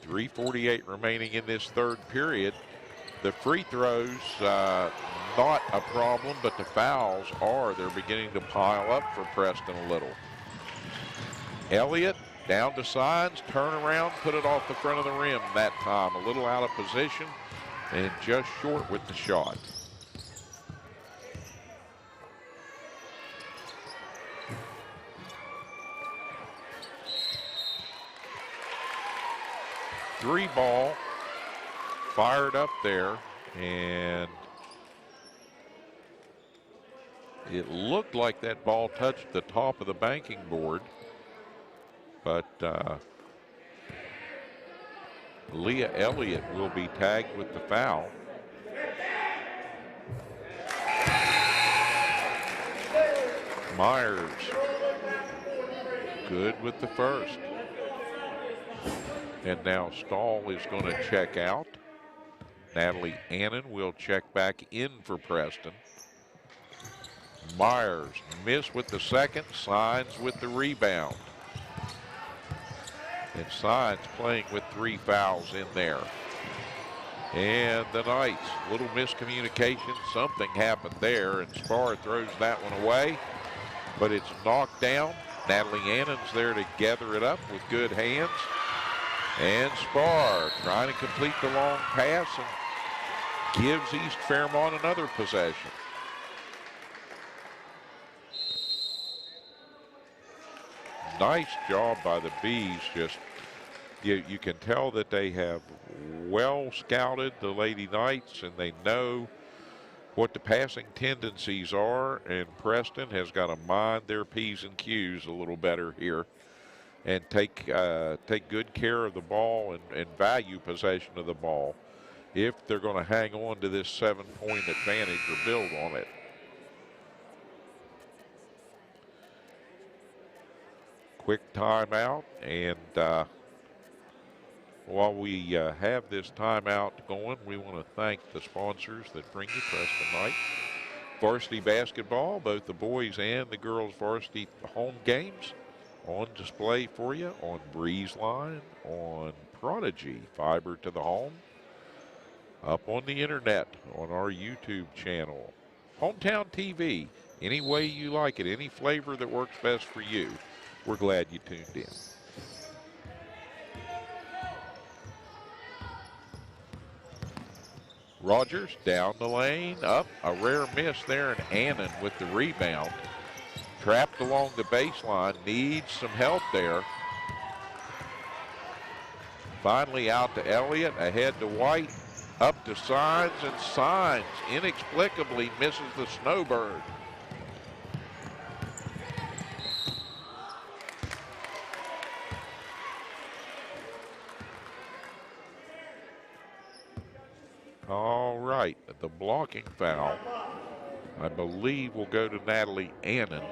S1: 3:48 remaining in this third period. The free throws, not a problem, but the fouls are. They're beginning to pile up for Preston a little. Elliott down to Signs, turn around, put it off the front of the rim that time. A little out of position and just short with the shot. Three ball fired up there, and it looked like that ball touched the top of the banking board, but Leah Elliott will be tagged with the foul. Myers good with the first. And now Stahl is going to check out. Natalie Annan will check back in for Preston. Myers missed with the second, Signs with the rebound. And Signs playing with 3 fouls in there. And the Knights, little miscommunication. Something happened there, and Spar throws that one away. But it's knocked down. Natalie Annan's there to gather it up with good hands. And Spar trying to complete the long pass and gives East Fairmont another possession. Nice job by the Bees. Just you can tell that they have well scouted the Lady Knights, and they know what the passing tendencies are, and Preston has got to mind their P's and Q's a little better here and take good care of the ball and value possession of the ball if they're going to hang on to this 7-point advantage or build on it. Quick timeout, and while we have this timeout going, we want to thank the sponsors that bring you Preston Knight. Varsity Basketball, both the boys and the girls varsity home games on display for you on Breeze Line, on Prodigy, fiber to the home, up on the internet, on our YouTube channel. Hometown TV, any way you like it, any flavor that works best for you. We're glad you tuned in. Rogers down the lane, up, a rare miss there, and Annan with the rebound. Trapped along the baseline, needs some help there. Finally out to Elliott, ahead to White, up to Signs, and Signs inexplicably misses the snowbird. All right, the blocking foul, I believe, will go to Natalie Annan.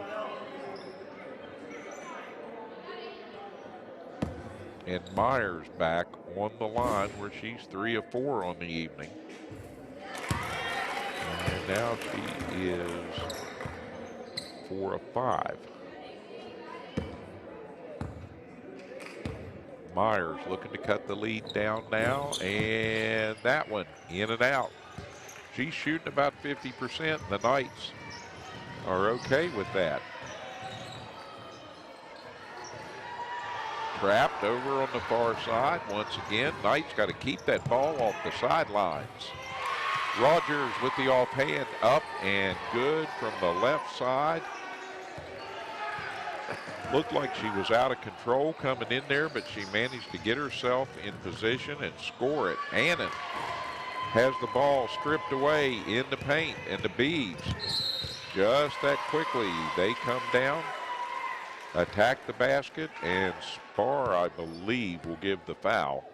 S1: And Myers back on the line where she's 3 of 4 on the evening. And now she is 4 of 5. Myers looking to cut the lead down now, and that one in and out. She's shooting about 50%. The Knights are okay with that. Trapped over on the far side once again. Knights got to keep that ball off the sidelines. Rogers with the offhand up and good from the left side. Looked like she was out of control coming in there, but she managed to get herself in position and score it. Annan has the ball stripped away in the paint, and the Bees, just that quickly, they come down, attack the basket, and Spar, I believe, will give the foul.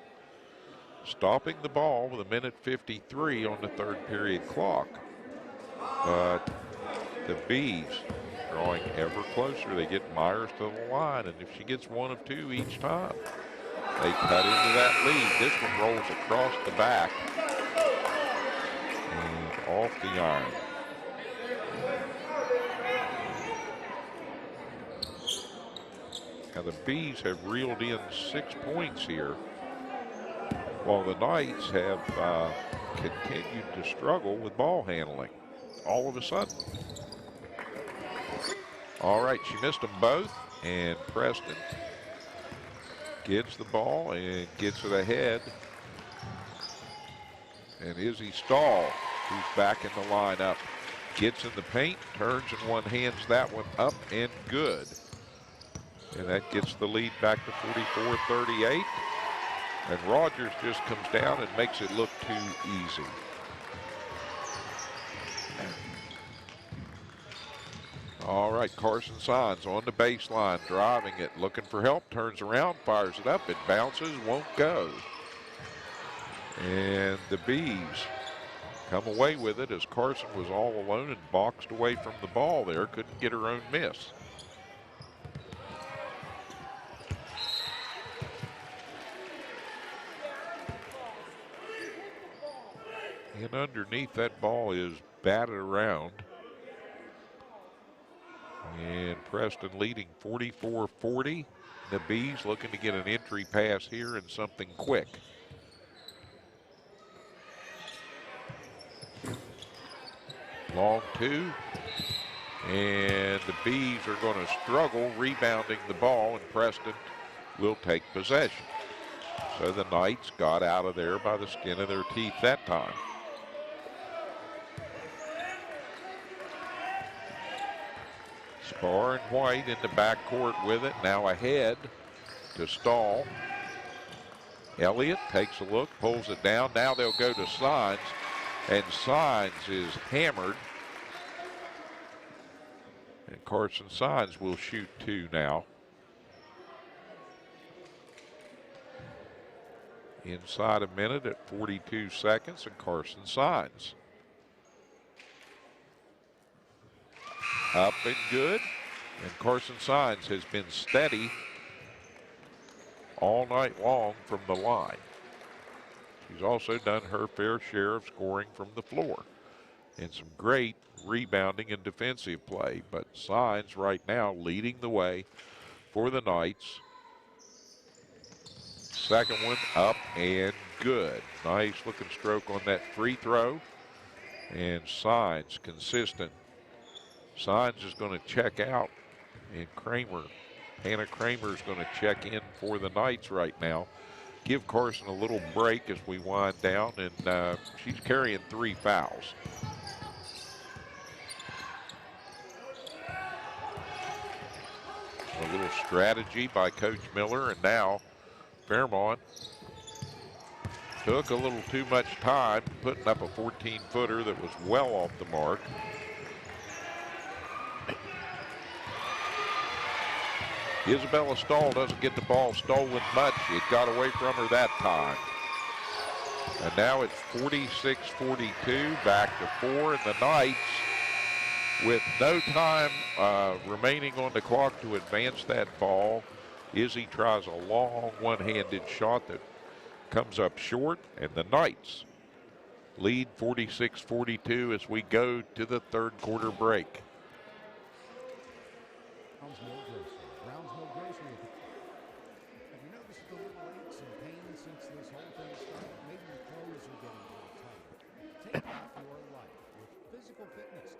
S1: Stopping the ball with 1:53 on the third period clock. But the Bees drawing ever closer. They get Myers to the line, and if she gets 1 of 2 each time, they cut into that lead. This one rolls across the back and off the iron. Now the Bees have reeled in 6 points here, while the Knights have continued to struggle with ball handling all of a sudden. All right, she missed them both, and Preston gets the ball and gets it ahead. And Izzy Stahl, who's back in the lineup, gets in the paint, turns and one hands that one up and good. And that gets the lead back to 44-38. And Rogers just comes down and makes it look too easy. All right, Carson Signs on the baseline, driving it, looking for help, turns around, fires it up, it bounces, won't go. And the Bees come away with it as Carson was all alone and boxed away from the ball there, couldn't get her own miss. And underneath that ball is batted around. And Preston leading 44-40. the Bees looking to get an entry pass here and something quick. Long two. And the Bees are going to struggle rebounding the ball, and Preston will take possession. So the Knights got out of there by the skin of their teeth that time. Spar and White in the backcourt with it. Now ahead to Stahl. Elliott takes a look, pulls it down. Now they'll go to Signs, and Signs is hammered. And Carson Signs will shoot two now. Inside a minute at 42 seconds, and Carson Signs. Up and good. And Carson Signs has been steady all night long from the line. She's also done her fair share of scoring from the floor. And some great rebounding and defensive play. But Signs right now leading the way for the Knights. Second one up and good. Nice looking stroke on that free throw. And Signs consistent. Signs is going to check out. And Hannah Kramer is going to check in for the Knights right now. Give Carson a little break as we wind down. And she's carrying 3 fouls. A little strategy by Coach Miller, and now Fairmont took a little too much time putting up a 14-footer that was well off the mark. Isabella Stahl doesn't get the ball stolen much. It got away from her that time. And now it's 46-42, back to 4, and the Knights, with no time remaining on the clock to advance that ball, Izzy tries a long one-handed shot that comes up short, and the Knights lead 46-42 as we go to the third quarter break.
S3: Brownsville Grocery. Have you noticed the little aches and pains since this whole thing started? Maybe your clothes are getting a little tight. Take back your life with physical fitness.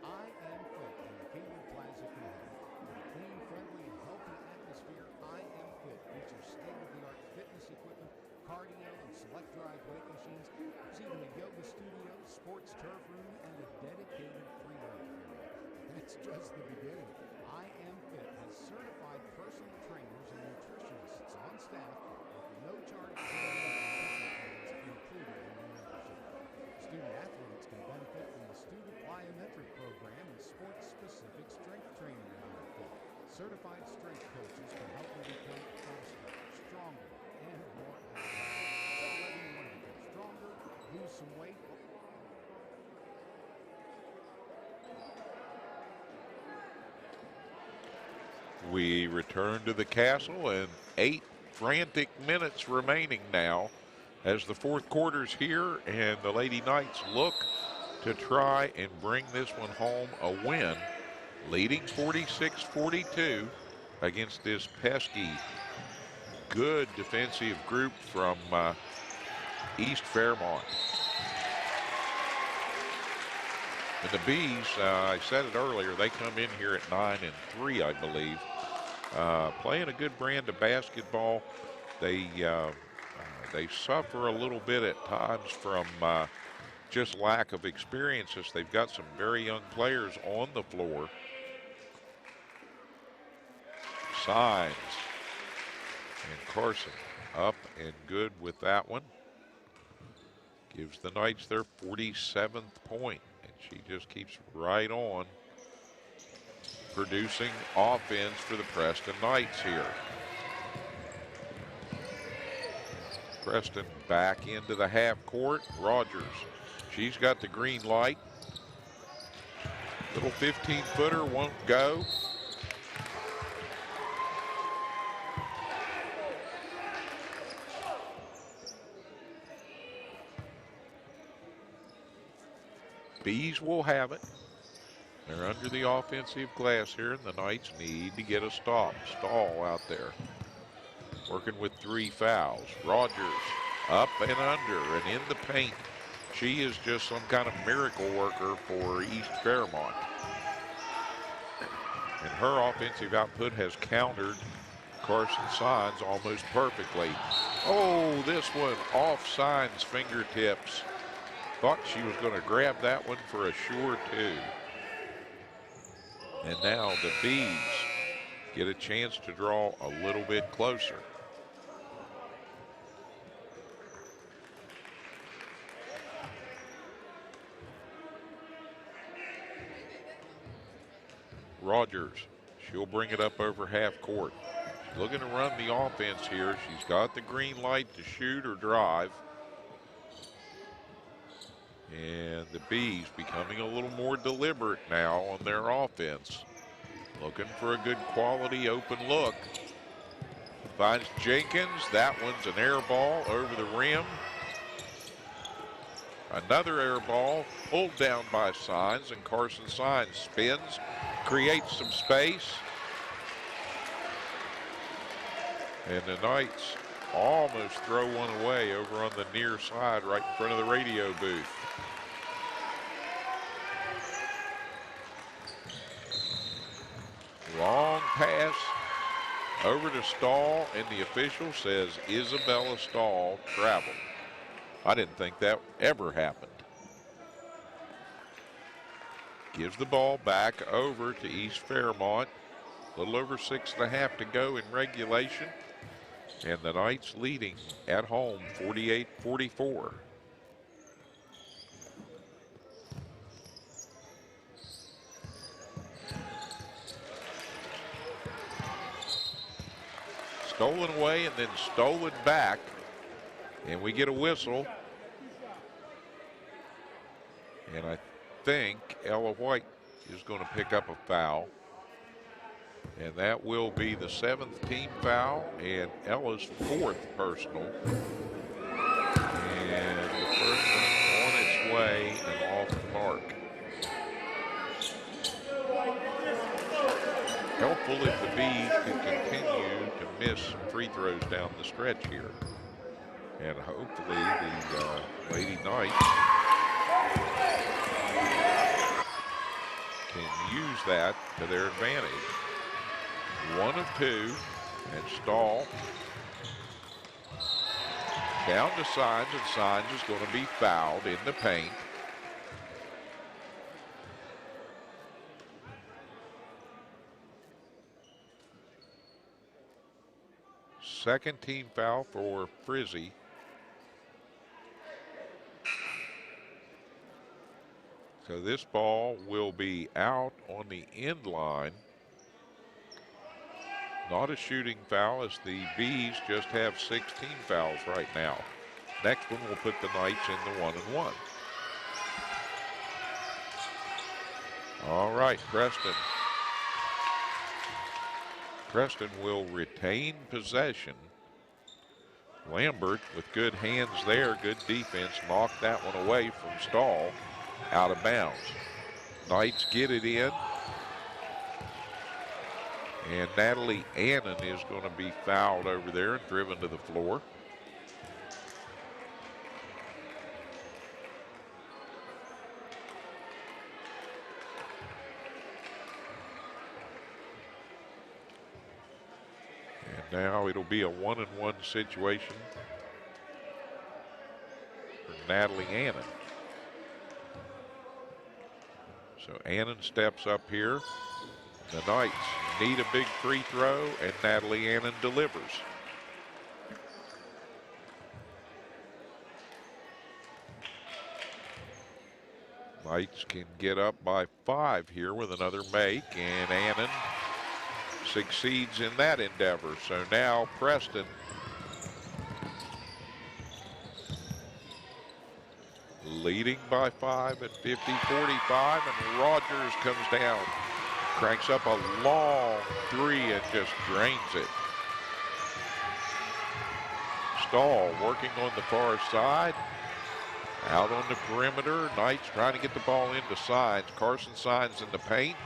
S3: I Am Fit in the Kingwood Plaza community. With a clean, friendly, and healthy atmosphere, I Am Fit features state-of-the-art fitness equipment, cardio, and select drive weight machines. There's even a yoga studio, sports turf room, and a dedicated free weight area. That's just the beginning. I Am Fit has certified personal trainers and nutritionists on staff with no charge plans included in the membership. Student athletes can benefit from the student plyometric program and sports-specific strength training at I Am Fit. Certified strength coaches can help you become faster, stronger, and more athletic. So whether you want to become stronger, lose some weight,
S1: we return to the Castle, and 8 frantic minutes remaining now as the fourth quarter's here, and the Lady Knights look to try and bring this one home a win, leading 46-42 against this pesky, good defensive group from East Fairmont. And the Bees, I said it earlier, they come in here at 9-3, I believe. Playing a good brand of basketball. They suffer a little bit at times from just lack of experiences. They've got some very young players on the floor. Signs. And Carson up and good with that one. Gives the Knights their 47th point. And she just keeps right on producing offense for the Preston Knights here. Preston back into the half court. Rogers, she's got the green light. Little 15-footer won't go. Bees will have it. They're under the offensive glass here, and the Knights need to get a stop. Stall out there. working with 3 fouls. Rogers up and under and in the paint. She is just some kind of miracle worker for East Fairmont. And her offensive output has countered Carson Signs almost perfectly. Oh, this one off Signs' fingertips. Thought she was going to grab that one for a sure two. And now the Bees get a chance to draw a little bit closer. Rogers, she'll bring it up over half court. She's looking to run the offense here. She's got the green light to shoot or drive. And the Bees becoming a little more deliberate now on their offense. Looking for a good quality open look. Finds Jenkins. That one's an air ball over the rim. Another air ball pulled down by Signs, and Carson Signs spins, creates some space. And the Knights almost throw one away over on the near side right in front of the radio booth. Long pass over to Stahl, and the official says Isabella Stahl traveled. I didn't think that ever happened. Gives the ball back over to East Fairmont. A little over 6.5 to go in regulation. And the Knights leading at home 48-44. Stolen away and then stolen back. And we get a whistle. And I think Ella White is going to pick up a foul. And that will be the 7th team foul and Ella's 4th personal. And the first one on its way and off the mark. Helpful if the Bees can continue to miss some free throws down the stretch here. And hopefully the Lady Knights can use that to their advantage. 1 of 2, and Stahl down to Signs, and Signs is going to be fouled in the paint. Second team foul for Frizzy. So this ball will be out on the end line. Not a shooting foul, as the Bees just have 16 fouls right now. Next one will put the Knights in the 1-and-1. All right, Preston. Preston will retain possession. Lambert with good hands there, good defense, knocked that one away from Stahl, out of bounds. Knights get it in. And Natalie Annan is going to be fouled over there and driven to the floor. And now it'll be a 1-and-1 situation for Natalie Annan. So Annan steps up here. The Knights need a big free throw, and Natalie Annan delivers. Knights can get up by 5 here with another make, and Annan succeeds in that endeavor. So now Preston leading by 5 at 50-45, and Rogers comes down. Cranks up a long 3 and just drains it. Stahl working on the far side. Out on the perimeter. Knights trying to get the ball into Signs. Carson Signs in the paint.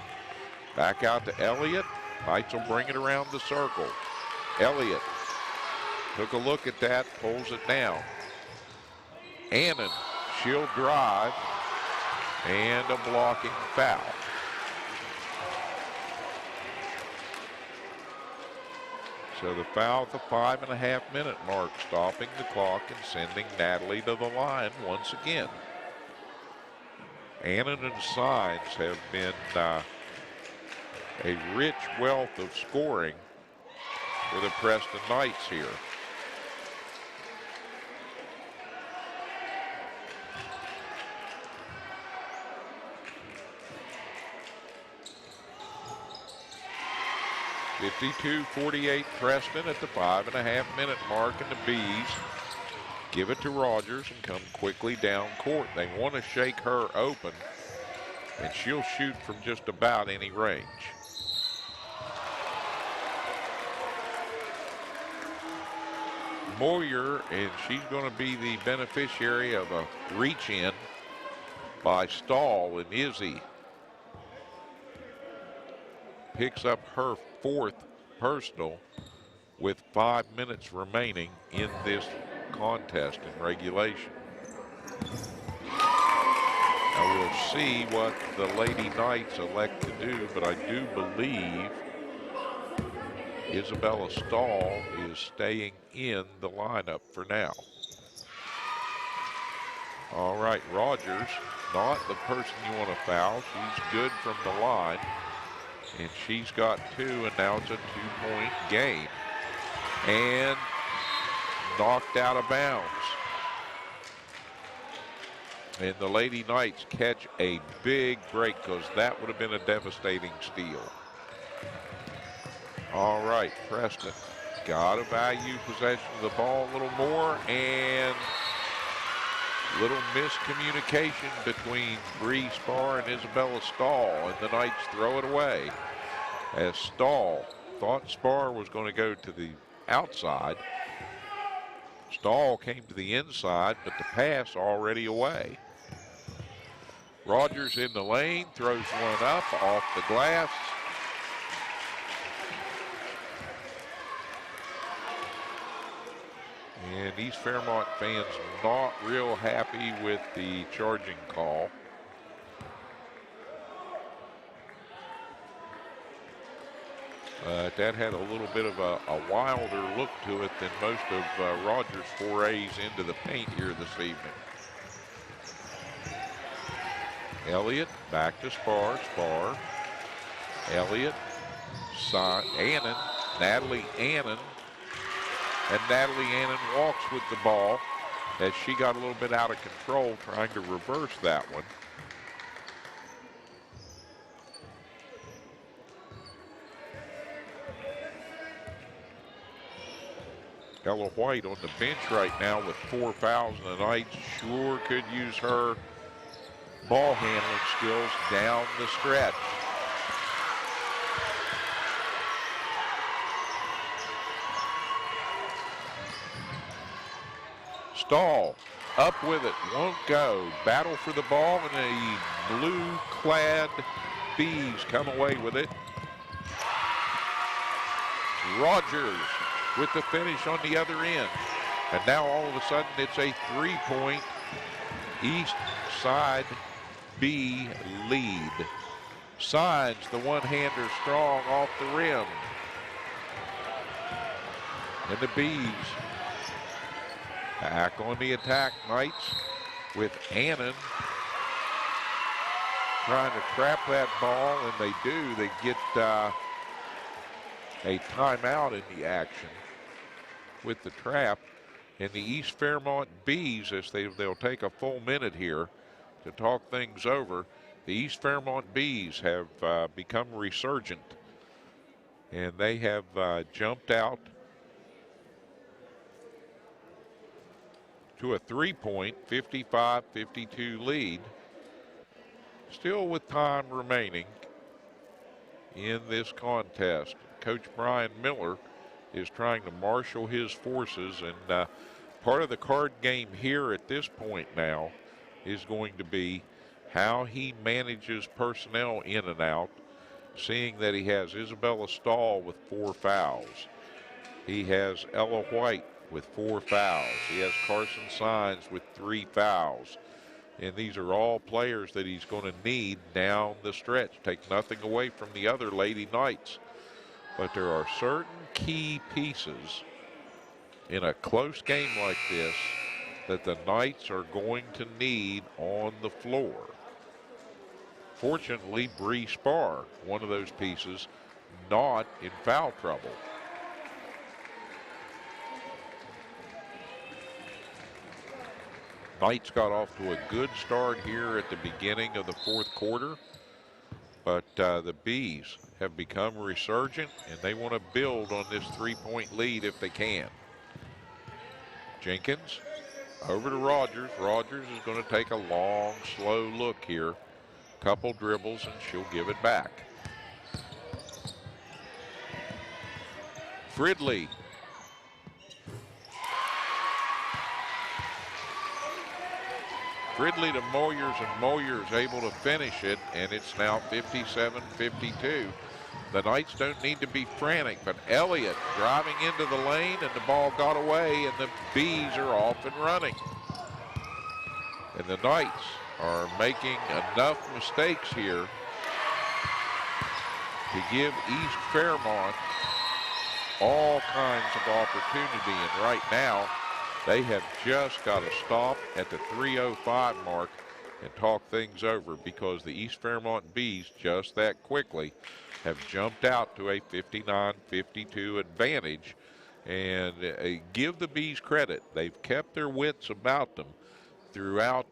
S1: Back out to Elliott. Knights will bring it around the circle. Elliott took a look at that, pulls it down. Annan, she'll drive, and a blocking foul. So the foul at the 5.5-minute mark, stopping the clock and sending Natalie to the line once again. Annan and Signs have been a rich wealth of scoring for the Preston Knights here. (52-48) Preston at the 5.5-minute mark, and the Bees give it to Rogers and come quickly down court. They want to shake her open, and she'll shoot from just about any range. Moyer, and she's going to be the beneficiary of a reach in by Stahl, and Izzy picks up her 4th personal with 5 minutes remaining in this contest in regulation. Now we'll see what the Lady Knights elect to do, but I do believe Isabella Stahl is staying in the lineup for now. All right, Rogers, not the person you want to foul. She's good from the line, and she's got 2, and now it's a 2-point game. And knocked out of bounds. And the Lady Knights catch a big break, because that would have been a devastating steal. All right, Preston got to value possession of the ball a little more, and little miscommunication between Bree Spar and Isabella Stahl, and the Knights throw it away as Stahl thought Spar was going to go to the outside. Stahl came to the inside, but the pass already away. Rogers in the lane, throws one up off the glass. And East Fairmont fans not real happy with the charging call. That had a little bit of a wilder look to it than most of Rogers' forays into the paint here this evening. Elliott back to Spar. Spar. Elliott. Annan. Natalie Annan. And Natalie Annan walks with the ball as she got a little bit out of control trying to reverse that one. Ella White on the bench right now with 4 fouls, and the Knights sure could use her ball handling skills down the stretch. Stahl up with it, won't go. Battle for the ball, and a blue-clad Bees come away with it. Rogers with the finish on the other end. And now all of a sudden it's a 3-point East Side B lead. Signs the one-hander strong off the rim. And the Bees back on the attack. Knights with Annan trying to trap that ball, and they do. They get a timeout in the action with the trap. And the East Fairmont Bees, as they'll take a full minute here to talk things over. The East Fairmont Bees have become resurgent, and they have jumped out to a 3-point 55-52 lead, still with time remaining in this contest. Coach Brian Miller is trying to marshal his forces, and part of the card game here at this point now is going to be how he manages personnel in and out, seeing that he has Isabella Stahl with 4 fouls. He has Ella White with 4 fouls. He has Carson Signs with 3 fouls. And these are all players that he's going to need down the stretch. Take nothing away from the other Lady Knights. But there are certain key pieces in a close game like this that the Knights are going to need on the floor. Fortunately, Bree Spar, one of those pieces, not in foul trouble. Knights got off to a good start here at the beginning of the fourth quarter, but the Bees have become resurgent, and they want to build on this 3-point lead if they can. Jenkins over to Rogers. Rogers is going to take a long, slow look here. Couple dribbles, and she'll give it back. Fridley. Fridley to Moyers, and Moyers able to finish it, and it's now 57-52. The Knights don't need to be frantic, but Elliott driving into the lane, and the ball got away, and the Bees are off and running. And the Knights are making enough mistakes here to give East Fairmont all kinds of opportunity, and right now they have just got to stop at the 3:05 mark and talk things over, because the East Fairmont Bees just that quickly have jumped out to a 59-52 advantage. And give the Bees credit. They've kept their wits about them throughout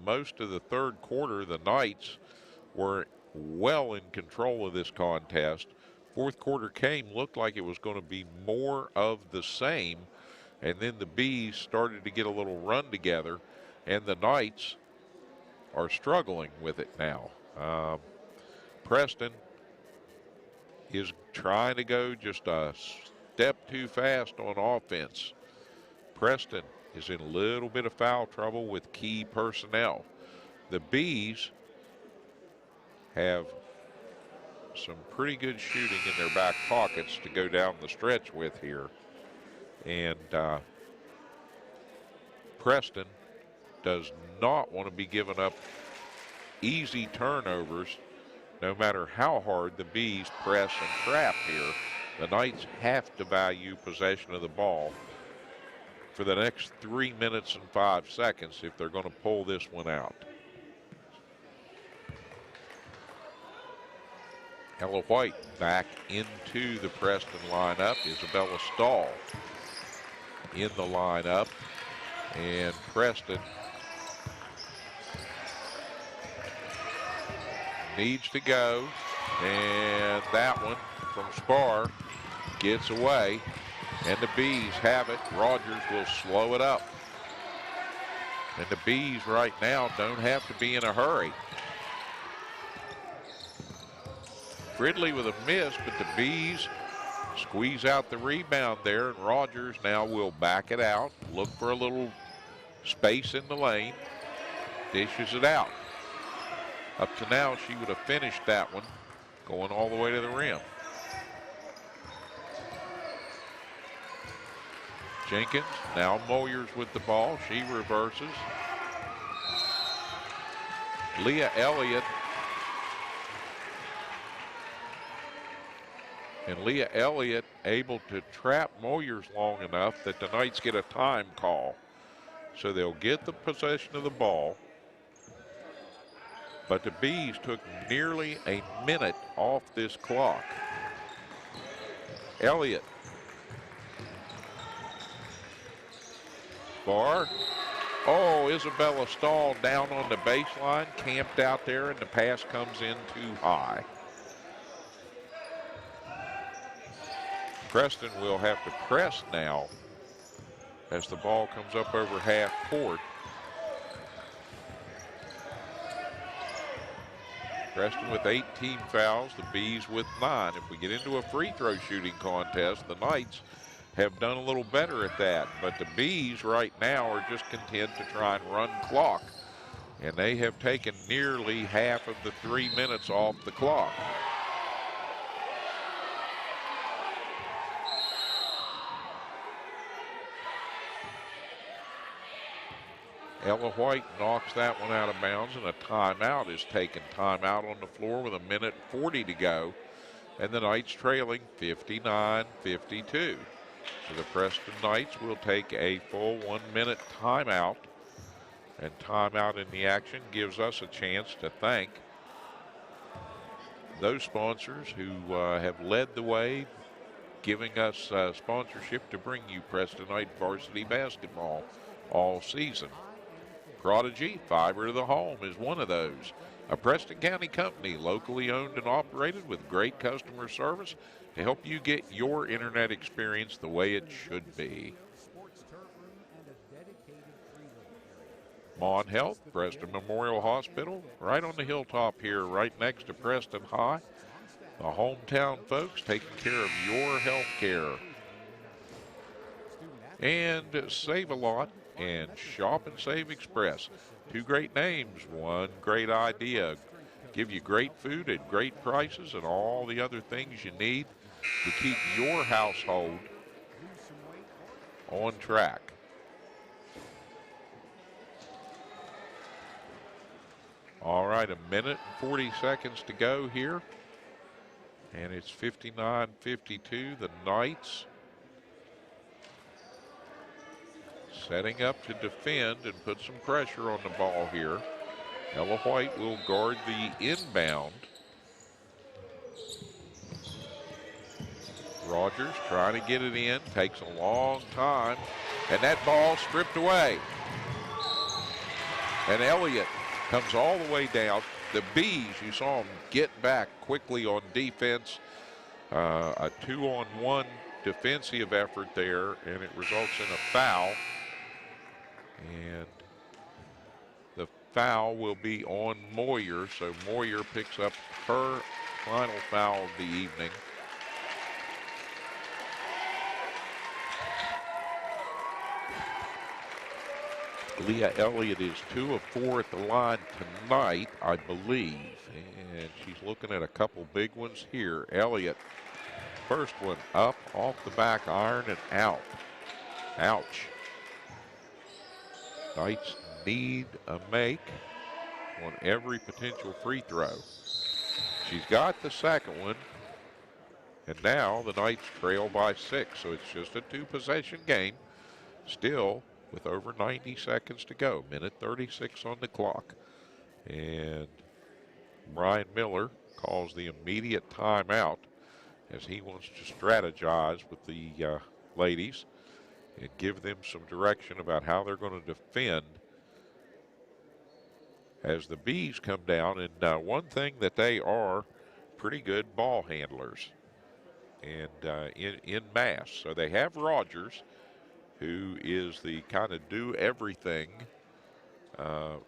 S1: most of the third quarter. The Knights were well in control of this contest. Fourth quarter came, looked like it was going to be more of the same, and then the Bees started to get a little run together, and the Knights are struggling with it now. Preston is trying to go just a step too fast on offense. Preston is in a little bit of foul trouble with key personnel. The Bees have some pretty good shooting in their back pockets to go down the stretch with here. And Preston does not want to be giving up easy turnovers, no matter how hard the Bees press and trap here. The Knights have to value possession of the ball for the next 3 minutes and 5 seconds if they're going to pull this one out. Ella White back into the Preston lineup. Isabella Stahl in the lineup. And Preston needs to go. And that one from Spar gets away. And the Bees have it. Rogers will slow it up. And the Bees right now don't have to be in a hurry. Fridley with a miss, but the Bees squeeze out the rebound there, and Rogers now will back it out, look for a little space in the lane, dishes it out. Up to now, she would have finished that one, going all the way to the rim. Jenkins, now Moyers with the ball. She reverses. Leah Elliott. And Leah Elliott able to trap Moyers long enough that the Knights get a time call. So they'll get the possession of the ball. But the Bees took nearly a minute off this clock. Elliott. Bar. Oh, Isabella Stahl down on the baseline, camped out there, and the pass comes in too high. Preston will have to press now as the ball comes up over half court. Preston with 18 fouls, the Bees with 9. If we get into a free throw shooting contest, the Knights have done a little better at that. But the Bees right now are just content to try and run clock. And they have taken nearly half of the 3 minutes off the clock. Ella White knocks that one out of bounds, and a timeout is taken. Timeout on the floor with 1:40 to go. And the Knights trailing 59-52. So the Preston Knights will take a full 1-minute timeout. And timeout in the action gives us a chance to thank those sponsors who have led the way, giving us sponsorship to bring you Preston Knight Varsity Basketball all season. Prodigy, fiber to the home, is one of those. A Preston County company, locally owned and operated with great customer service to help you get your internet experience the way it should be. Mon Health, Preston Memorial Hospital, right on the hilltop here, right next to Preston High. The hometown folks taking care of your health care. And Save a Lot and Shop and Save Express. Two great names, one great idea. Give you great food at great prices and all the other things you need to keep your household on track. All right, 1:40 to go here. And it's 59-52. The Knights setting up to defend and put some pressure on the ball here. Ella White will guard the inbound. Rogers trying to get it in, takes a long time, and that ball stripped away. And Elliott comes all the way down. The Bees, you saw them get back quickly on defense. A 2-on-1 defensive effort there, and it results in a foul. And the foul will be on Moyer, so Moyer picks up her final foul of the evening. Leah Elliott is 2 of 4 at the line tonight, I believe. And she's looking at a couple big ones here. Elliott, first one up off the back iron and out. Ouch. Knights need a make on every potential free throw. She's got the second one. And now the Knights trail by 6, so it's just a 2-possession game. Still with over 90 seconds to go. 1:36 on the clock. And Brian Miller calls the immediate timeout as he wants to strategize with the ladies and give them some direction about how they're going to defend as the Bees come down. And one thing that they are, pretty good ball handlers and in mass. So they have Rogers, who is the kind of do-everything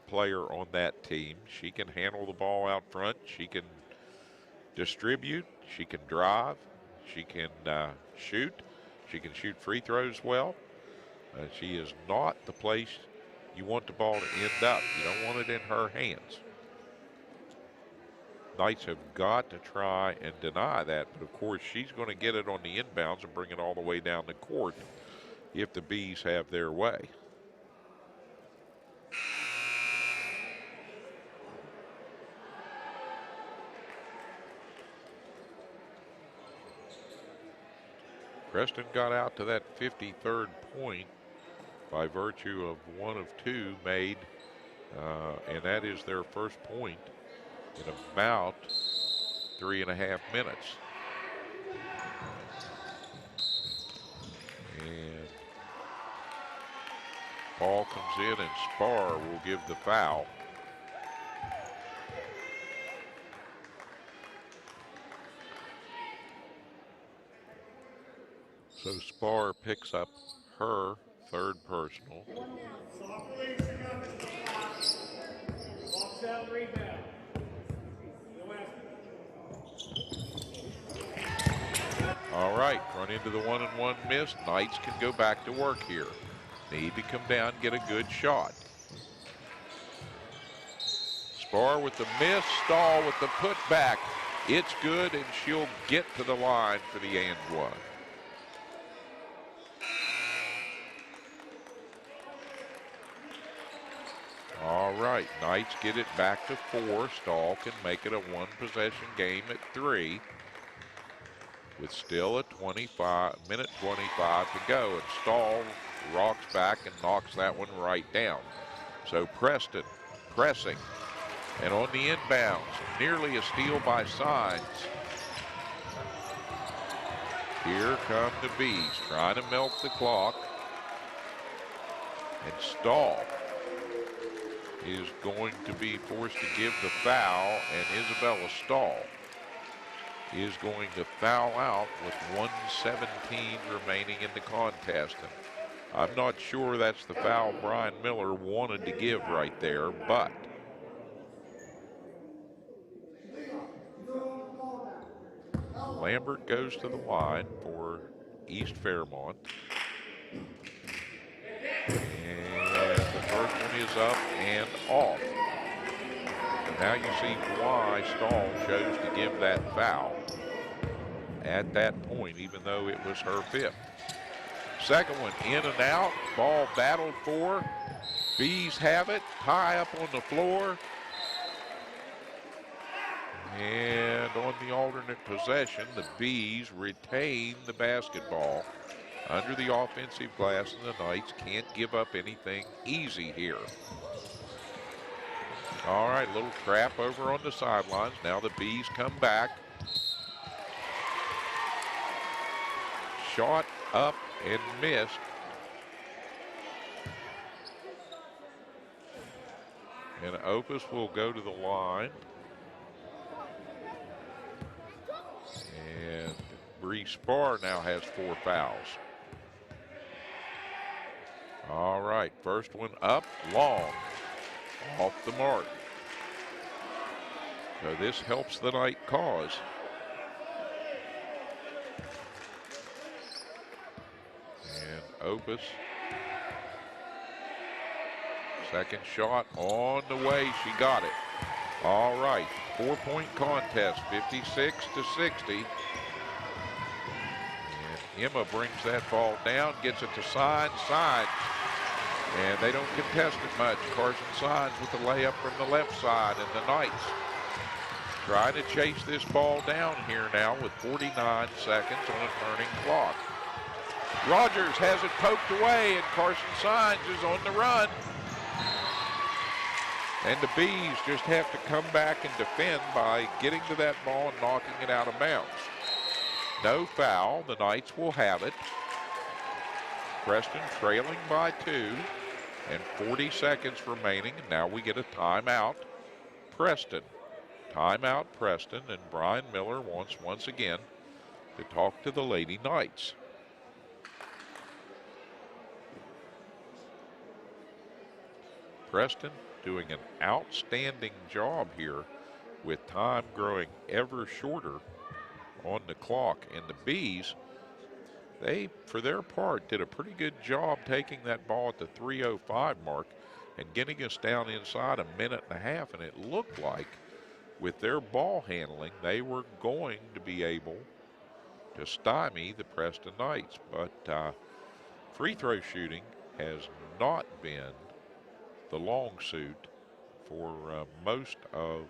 S1: player on that team. She can handle the ball out front. She can distribute. She can drive. She can shoot. She can shoot free throws well. She is not the place you want the ball to end up. You don't want it in her hands. Knights have got to try and deny that, but of course she's going to get it on the inbounds and bring it all the way down the court if the Bees have their way. Preston got out to that 53rd point by virtue of 1 of 2 made, and that is their first point in about 3.5 minutes. And ball comes in, and Spar will give the foul. So Spar picks up her 3rd personal. All right, run into the 1-and-1 miss. Knights can go back to work here. Need to come down and get a good shot. Spar with the miss, Stahl with the putback. It's good, and she'll get to the line for the and one. right, Knights get it back to 4. Stahl can make it a one-possession game at 3. With still a 25 to go. And Stahl rocks back and knocks that one right down. So Preston pressing. And on the inbounds, nearly a steal by Signs. Here come the Bees, trying to milk the clock. And Stahl is going to be forced to give the foul, and Isabella Stahl is going to foul out with 1:17 remaining in the contest. And I'm not sure that's the foul Brian Miller wanted to give right there, but Lambert goes to the line for East Fairmont. And the first one is up and off. And now you see why Stahl chose to give that foul at that point, even though it was her 5th. Second one in and out, ball battled for. Bees have it, high up on the floor. And on the alternate possession, the Bees retain the basketball under the offensive glass, and the Knights can't give up anything easy here. All right, little trap over on the sidelines. Now the Bees come back. Shot up and missed. And Opus will go to the line. And Bree Spar now has 4 fouls. All right, first one up, long, off the mark. So this helps the Knight cause. And Opus, second shot on the way, she got it. All right, 4-point contest, 56-60. And Emma brings that ball down, gets it to Signs. And they don't contest it much. Carson Signs with the layup from the left side, and the Knights try to chase this ball down here now with 49 seconds on a turning clock. Rogers has it poked away, and Carson Signs is on the run. And the Bees just have to come back and defend by getting to that ball and knocking it out of bounds. No foul. The Knights will have it. Preston trailing by 2 and 40 seconds remaining. And now we get a timeout. Preston. Timeout Preston, and Brian Miller wants once again to talk to the Lady Knights. Preston doing an outstanding job here with time growing ever shorter on the clock. And the Bees, they, for their part, did a pretty good job taking that ball at the 3:05 mark and getting us down inside a minute and a half. And it looked like with their ball handling, they were going to be able to stymie the Preston Knights. But free throw shooting has not been the long suit for most of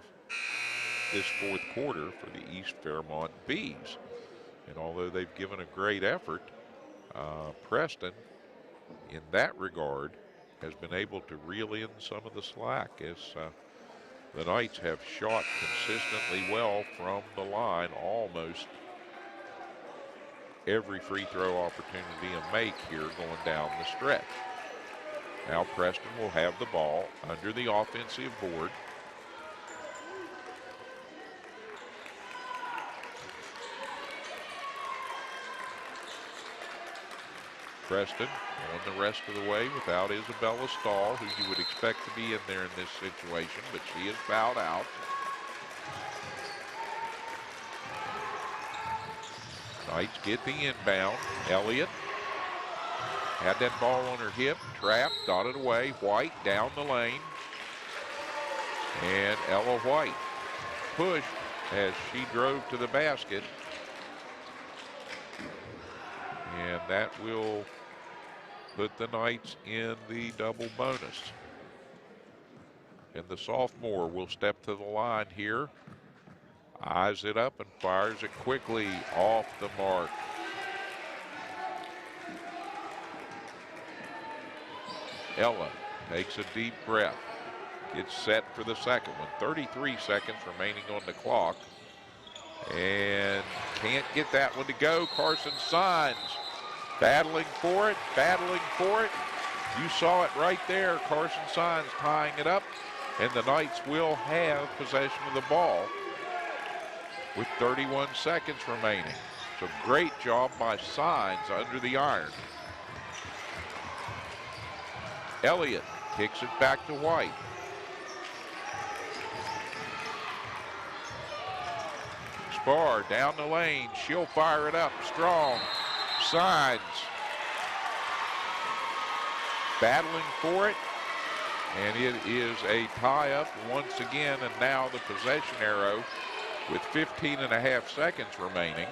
S1: this fourth quarter for the East Fairmont Bees. And although they've given a great effort, Preston, in that regard, has been able to reel in some of the slack as the Knights have shot consistently well from the line almost every free throw opportunity and make here going down the stretch. Now Preston will have the ball under the offensive board. Preston on the rest of the way without Isabella Stahl, who you would expect to be in there in this situation, but she is fouled out. Knights get the inbound. Elliott had that ball on her hip, trapped, dotted away. White down the lane. And Ella White pushed as she drove to the basket. And that will put the Knights in the double bonus. and the sophomore will step to the line here. Eyes it up and fires it quickly off the mark. Ella takes a deep breath. Gets set for the second one. 33 seconds remaining on the clock. And can't get that one to go. Carson Signs battling for it, battling for it. You saw it right there. Carson Signs tying it up. And the Knights will have possession of the ball with 31 seconds remaining. So great job by Signs under the iron. Elliott kicks it back to White. Spar down the lane. She'll fire it up strong. Signs battling for it. And it is a tie-up once again, and now the possession arrow with 15.5 seconds remaining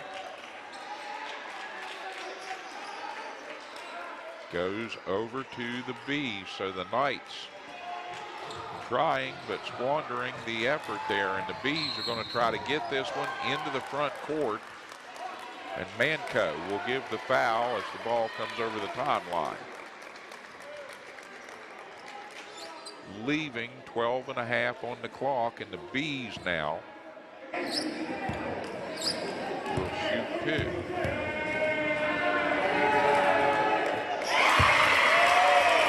S1: goes over to the Bees. So the Knights trying but squandering the effort there, and the Bees are going to try to get this one into the front court, and Manco will give the foul as the ball comes over the timeline. Leaving 12.5 on the clock, and the Bees now will shoot two.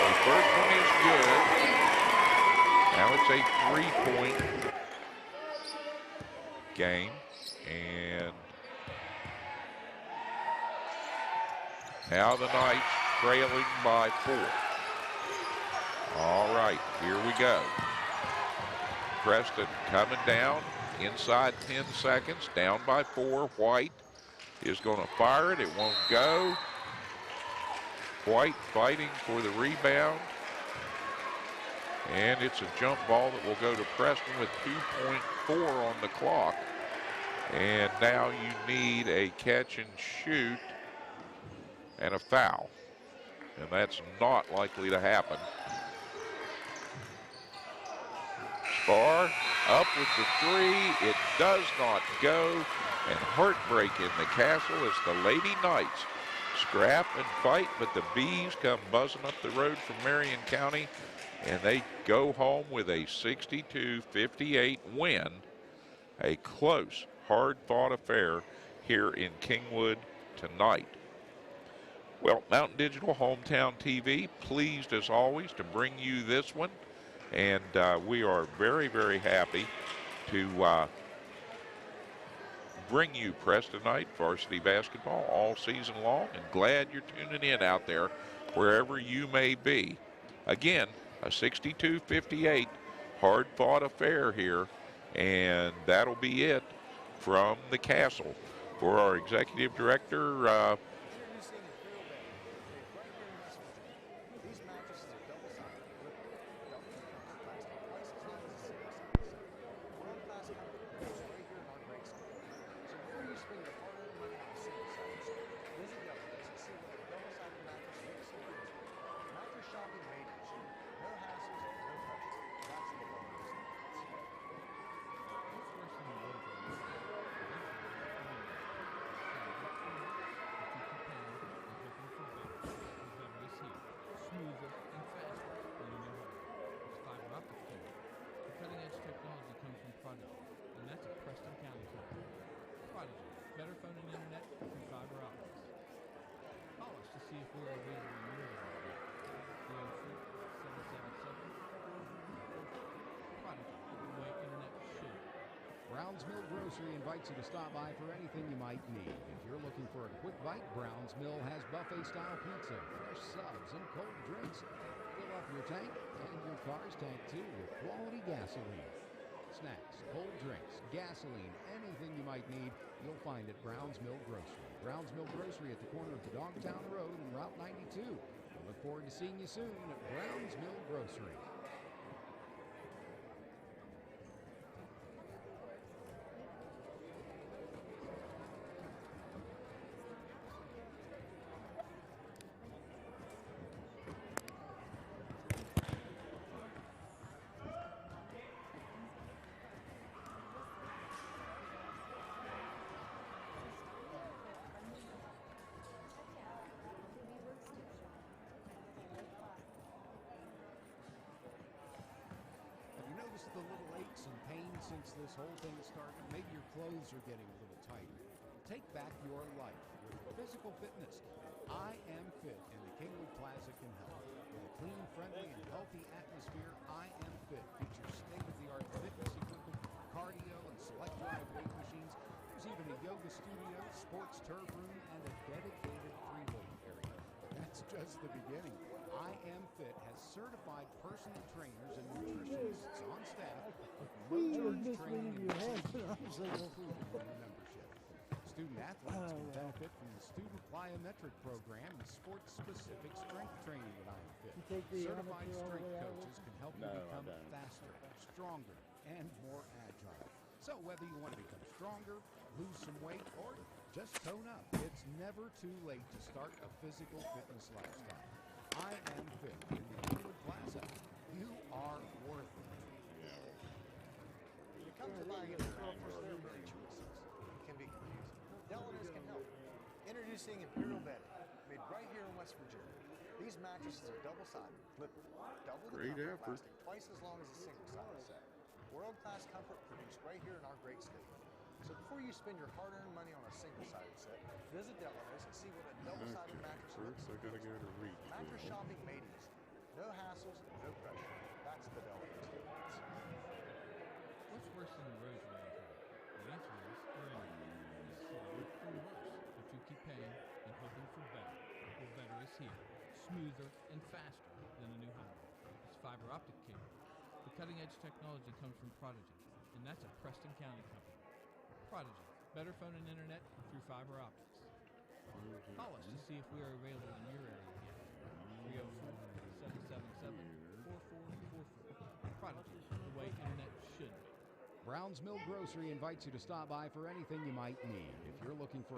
S1: The first one is good. Now it's a 3-point game, and now the Knights trailing by 4. All right, here we go. Preston coming down inside 10 seconds, down by 4. White is going to fire it. It won't go. White fighting for the rebound. And it's a jump ball that will go to Preston with 2.4 on the clock. And now you need a catch and shoot and a foul. And that's not likely to happen. Spar up with the 3. It does not go. And heartbreak in the castle as the Lady Knights scrap and fight, but the Bees come buzzing up the road from Marion County, and they go home with a 62-58 win. A close, hard-fought affair here in Kingwood tonight. Well, Mountain Digital Hometown TV, pleased as always to bring you this one. And we are very, very happy to bring you Preston Knight Varsity Basketball all season long, and glad you're tuning in out there wherever you may be. Again, a 62-58 hard-fought affair here, and that'll be it from the castle. For our executive director,
S3: Brown's Mill Grocery invites you to stop by for anything you might need. If you're looking for a quick bite, Brown's Mill has buffet-style pizza, fresh subs, and cold drinks. Fill up your tank and your car's tank, too, with quality gasoline. Snacks, cold drinks, gasoline, anything you might need, you'll find at Brown's Mill Grocery. Brown's Mill Grocery at the corner of the Dogtown Road and Route 92. We look forward to seeing you soon at Brown's Mill Grocery. since this whole thing started. Maybe your clothes are getting a little tighter. Take back your life with physical fitness. I Am Fit in the Kingwood Plaza can help. With a clean, friendly, and healthy atmosphere, I Am Fit features state-of-the-art fitness equipment, cardio, and select drive weight machines. There's even a yoga studio, sports turf room, and a dedicated free-weight area. But that's just the beginning. I Am Fit has certified personal trainers and nutritionists on staff with no-charge training and included in your membership. Student athletes can benefit from the student plyometric program and sports-specific strength training at I Am Fit. Certified strength coaches can help you become faster, stronger, and more agile. So whether you want to become stronger, lose some weight, or just tone up, it's never too late to start a physical fitness lifestyle. I Am Fit in the Kingwood Plaza. You are worth it.
S2: When it comes to buying a new mattress, there are many choices. It can be confusing. Delano's can help. Introducing Imperial Bedding, made right here in West Virginia. These mattresses are double-sided, flipper, double the comfort, lasting twice as long as a single-sided set. World-class comfort produced right here in our great state. So before you spend your hard-earned money on a single-sided set, visit Delano's and see what a double-sided mattress looks like. Mattress shopping made easy. No hassles, no pressure. That's the Delano's difference.
S5: What's worse than a rosary injury? The answer is urinating. Or worse, if you keep paying and hoping for better. Well, better is here. Smoother and faster than a new highway. It's fiber optic cable. The cutting-edge technology comes from Prodigy, and that's a Preston County company. Prodigy, better phone and internet through fiber optics. Call us to see if we are available in your area yet. 304-777-4444. Prodigy, the way internet should be.
S3: Browns Mill Grocery invites you to stop by for anything you might need. If you're looking for